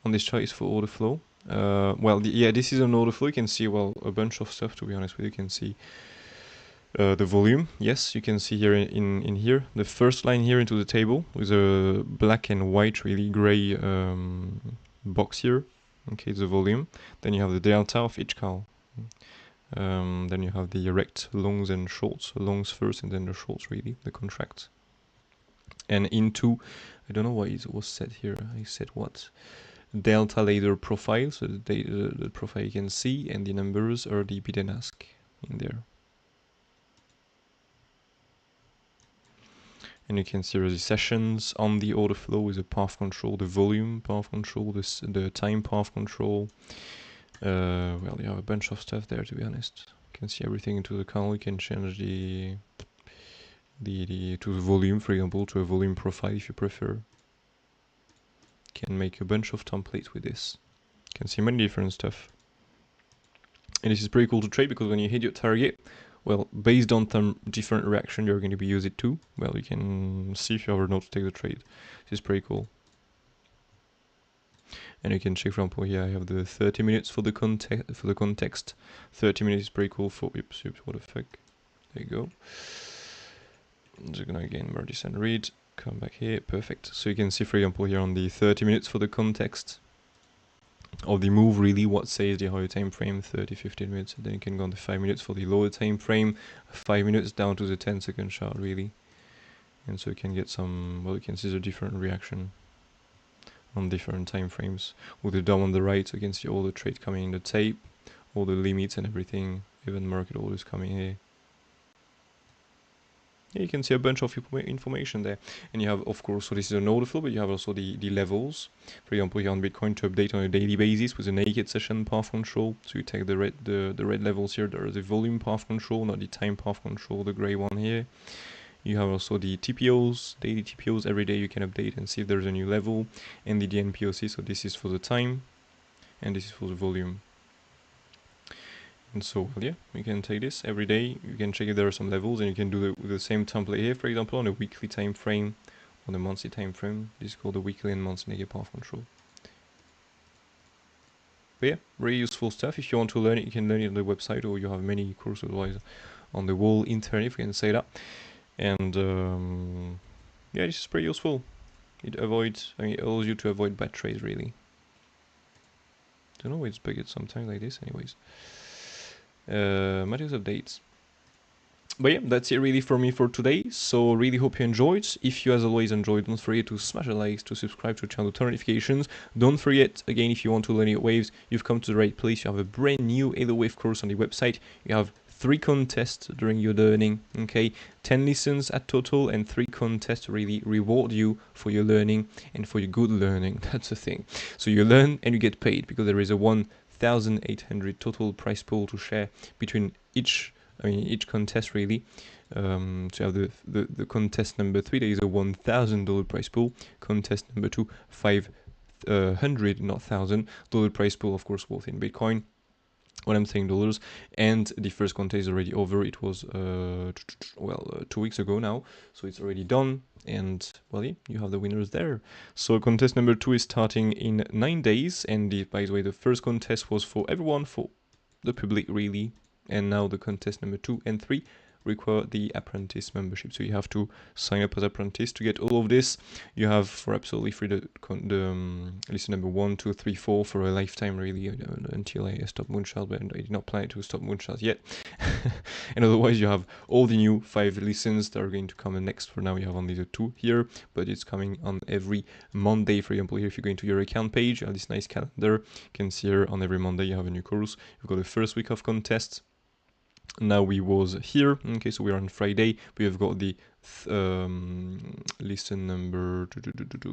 On this chart is for order flow. Well, yeah, this is an order flow. You can see, well, a bunch of stuff, to be honest with you. You can see the volume. Yes, you can see here in here. The first line here into the table with a black and white, really gray box here. Okay, it's the volume. Then you have the delta of each call. Then you have the erect longs and shorts. Longs first and then the shorts, really, the contract. And into, I don't know why it was set here. I said what? Delta ladder profile, so the profile you can see, and the numbers are the bid and ask in there. And you can see the sessions on the order flow with the path control, the volume path control, the time path control. Well, you have a bunch of stuff there, to be honest. You can see everything into the call. You can change the to the volume, for example, to a volume profile if you prefer. You can make a bunch of templates with this. You can see many different stuff. And this is pretty cool to trade because when you hit your target, well, based on some different reaction you're going to be use it to, well, you can see if you ever know to take the trade. This is pretty cool. And you can check, for example, here I have the 30 minutes for the context. 30 minutes is pretty cool for, oops, what the fuck. There you go. I'm just gonna again merge this and read. Come back here, perfect. So you can see, for example, here on the 30 minutes for the context of the move, really what says the higher time frame, 30-15 minutes, and then you can go on the 5 minutes for the lower time frame, 5 minutes down to the 10-second chart, really. And so you can get some, well, you can see the different reaction on different time frames. With the DOM on the right, so you can see all the trade coming in the tape, all the limits and everything, even market orders coming here. Yeah, you can see a bunch of information there. And you have, of course, so this is an order flow, but you have also the levels. For example, here on Bitcoin to update on a daily basis with a naked session path control. So you take the red levels here, there is the volume path control, not the time path control, the gray one here. You have also the TPOs, daily TPOs, every day you can update and see if there's a new level. And the DNPOC, so this is for the time, and this is for the volume. And so, well, yeah, you can take this every day, you can check if there are some levels, and you can do the same template here, for example, on a weekly time frame, on a monthly time frame. This is called the weekly and monthly negative path control. But yeah, really useful stuff. If you want to learn it, you can learn it on the website, or you have many courses otherwise on the whole internet, if you can say that. And yeah, this is pretty useful. It avoids, I mean, it allows you to avoid bad trades, really. Don't know, it's bugged sometimes like this, anyways. Materials updates. But yeah, that's it really for me for today. So really hope you enjoyed. If you as always enjoyed, don't forget to smash the likes, to subscribe to the channel, turn notifications. Don't forget, again, if you want to learn Elliott waves, you've come to the right place. You have a brand new Elliott wave course on the website. You have 3 contests during your learning, okay? 10 lessons at total and 3 contests to really reward you for your learning and for your good learning. That's the thing. So you learn and you get paid, because there is a 1,800 total prize pool to share between each contest, really. So you have the contest number 3, there is a $1,000 prize pool. Contest number 2, $500, not $1,000 prize pool, of course, both in Bitcoin. When I'm saying dollars, and the first contest is already over. It was 2 weeks ago now, so it's already done. And well, yeah, you have the winners there. So contest number 2 is starting in 9 days, and by the way, the first contest was for everyone, for the public, really. And now the contest number 2 and 3 require the apprentice membership. So you have to sign up as apprentice to get all of this. You have for absolutely free the listen number 1, 2, 3, 4 for a lifetime, really, until I stop Moonchart, but I did not plan to stop Moonchart yet. And otherwise you have all the new 5 listens that are going to come next. For now you have only the 2 here, but it's coming on every Monday. For example, here if you go into your account page, you have this nice calendar. You can see here on every Monday you have a new course. You've got the first week of contests. Now we was here, okay, so we're on Friday. We have got the listen number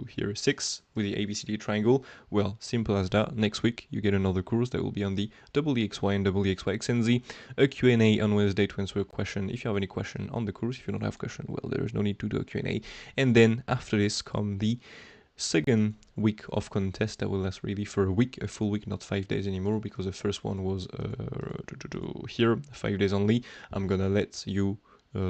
here 6 with the ABCD triangle. Well, simple as that. Next week you get another course that will be on the EXY and EXYXNZ, a Q&A on Wednesday to answer a question. If you have any question on the course, if you don't have question, well, there is no need to do a Q&A. And then after this come the second week of contest that will last really for a week, a full week, not 5 days anymore, because the first one was here 5 days only. I'm gonna let you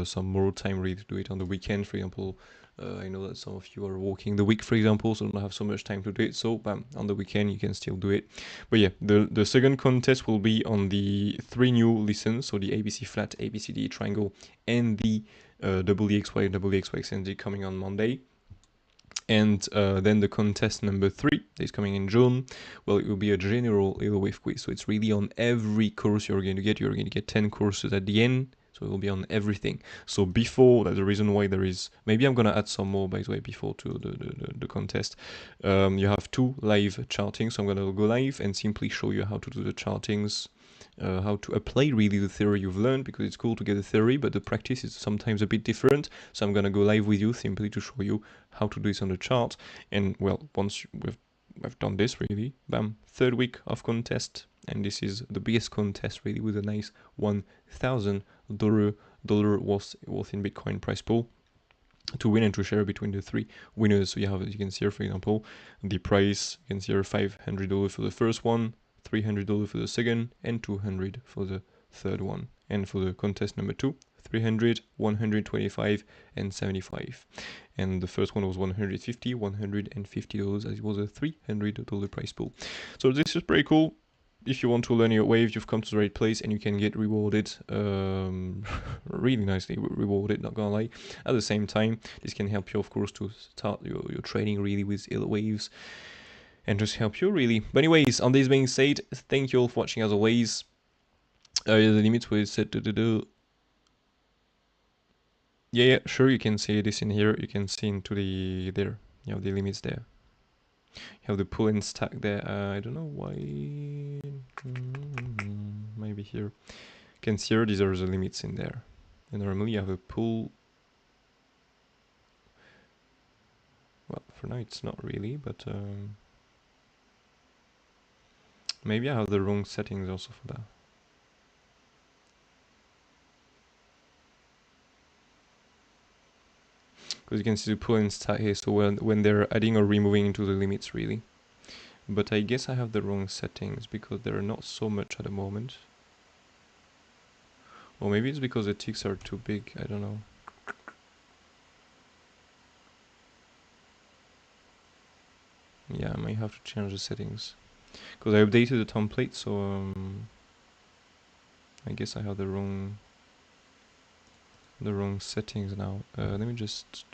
some more time really to do it on the weekend, for example. I know that some of you are working the week, for example, so don't have so much time to do it, so bam, on the weekend you can still do it. But yeah, the second contest will be on the 3 new lessons, so the ABC flat, ABCD triangle, and the EXY, EXYXNZ coming on Monday. And then the contest number 3 that is coming in June, well, it will be a general Elliott wave quiz. So it's really on every course you're going to get. You're going to get 10 courses at the end. So it will be on everything. So before, that's the reason why there is, maybe I'm going to add some more, by the way, before to the contest. You have 2 live charting. So I'm going to go live and simply show you how to do the chartings. How to apply really the theory you've learned, because it's cool to get the theory, but the practice is sometimes a bit different. So I'm gonna go live with you simply to show you how to do this on the chart. And well, once we've done this, really, bam, 3rd week of contest, and this is the biggest contest really, with a nice $1,000 worth in Bitcoin prize pool to win and to share between the 3 winners. So you can see here, for example, the price. You can see here $500 for the first one, $300 for the second, and $200 for the third one. And for the contest number 2, 300, 125, and 75. And the first one was 150, $150 as it was a $300 price pool. So this is pretty cool. If you want to learn your wave, you've come to the right place, and you can get rewarded, really nicely rewarded, not gonna lie. At the same time, this can help you, of course, to start your trading really with ill waves, and just help you really. But anyways, on this being said, thank you all for watching as always. The limits were set to do. Yeah, sure, you can see this in here. You can see into the there. You have the limits there. You have the pull and stack there. I don't know why. Maybe here. You can see here, these are the limits in there. And normally you have a pull. Well, for now it's not really, but maybe I have the wrong settings also for that. Because you can see the pull and stack here, so when they're adding or removing into the limits really. But I guess I have the wrong settings because there are not so much at the moment. Or maybe it's because the ticks are too big, I don't know. Yeah, I might have to change the settings. Because I updated the template, so I guess I have the wrong settings now. Let me just...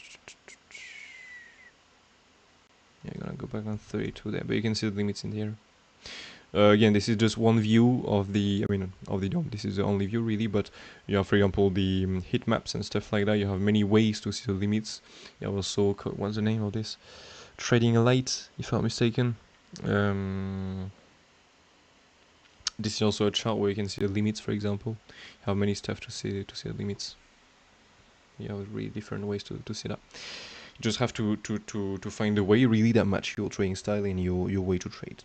Yeah, I'm gonna go back on 32 there, but you can see the limits in here. Again, this is just one view of the, this is the only view really, but you have, for example, the heat maps and stuff like that. You have many ways to see the limits. You have also, what's the name of this? Trading light, if I'm not mistaken. This is also a chart where you can see the limits, for example. You have many stuff to see the limits. You have really different ways to see that. You just have to find a way really that match your trading style and your way to trade.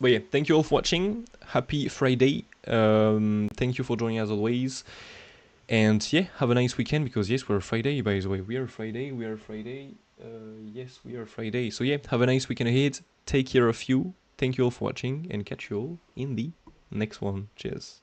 But yeah, thank you all for watching. Happy Friday. Thank you for joining as always. And yeah, have a nice weekend, because yes, we're Friday, by the way. We are Friday. Yes, we are Friday. So yeah, have a nice weekend ahead. Take care of you. Thank you all for watching, and catch you all in the next one. Cheers.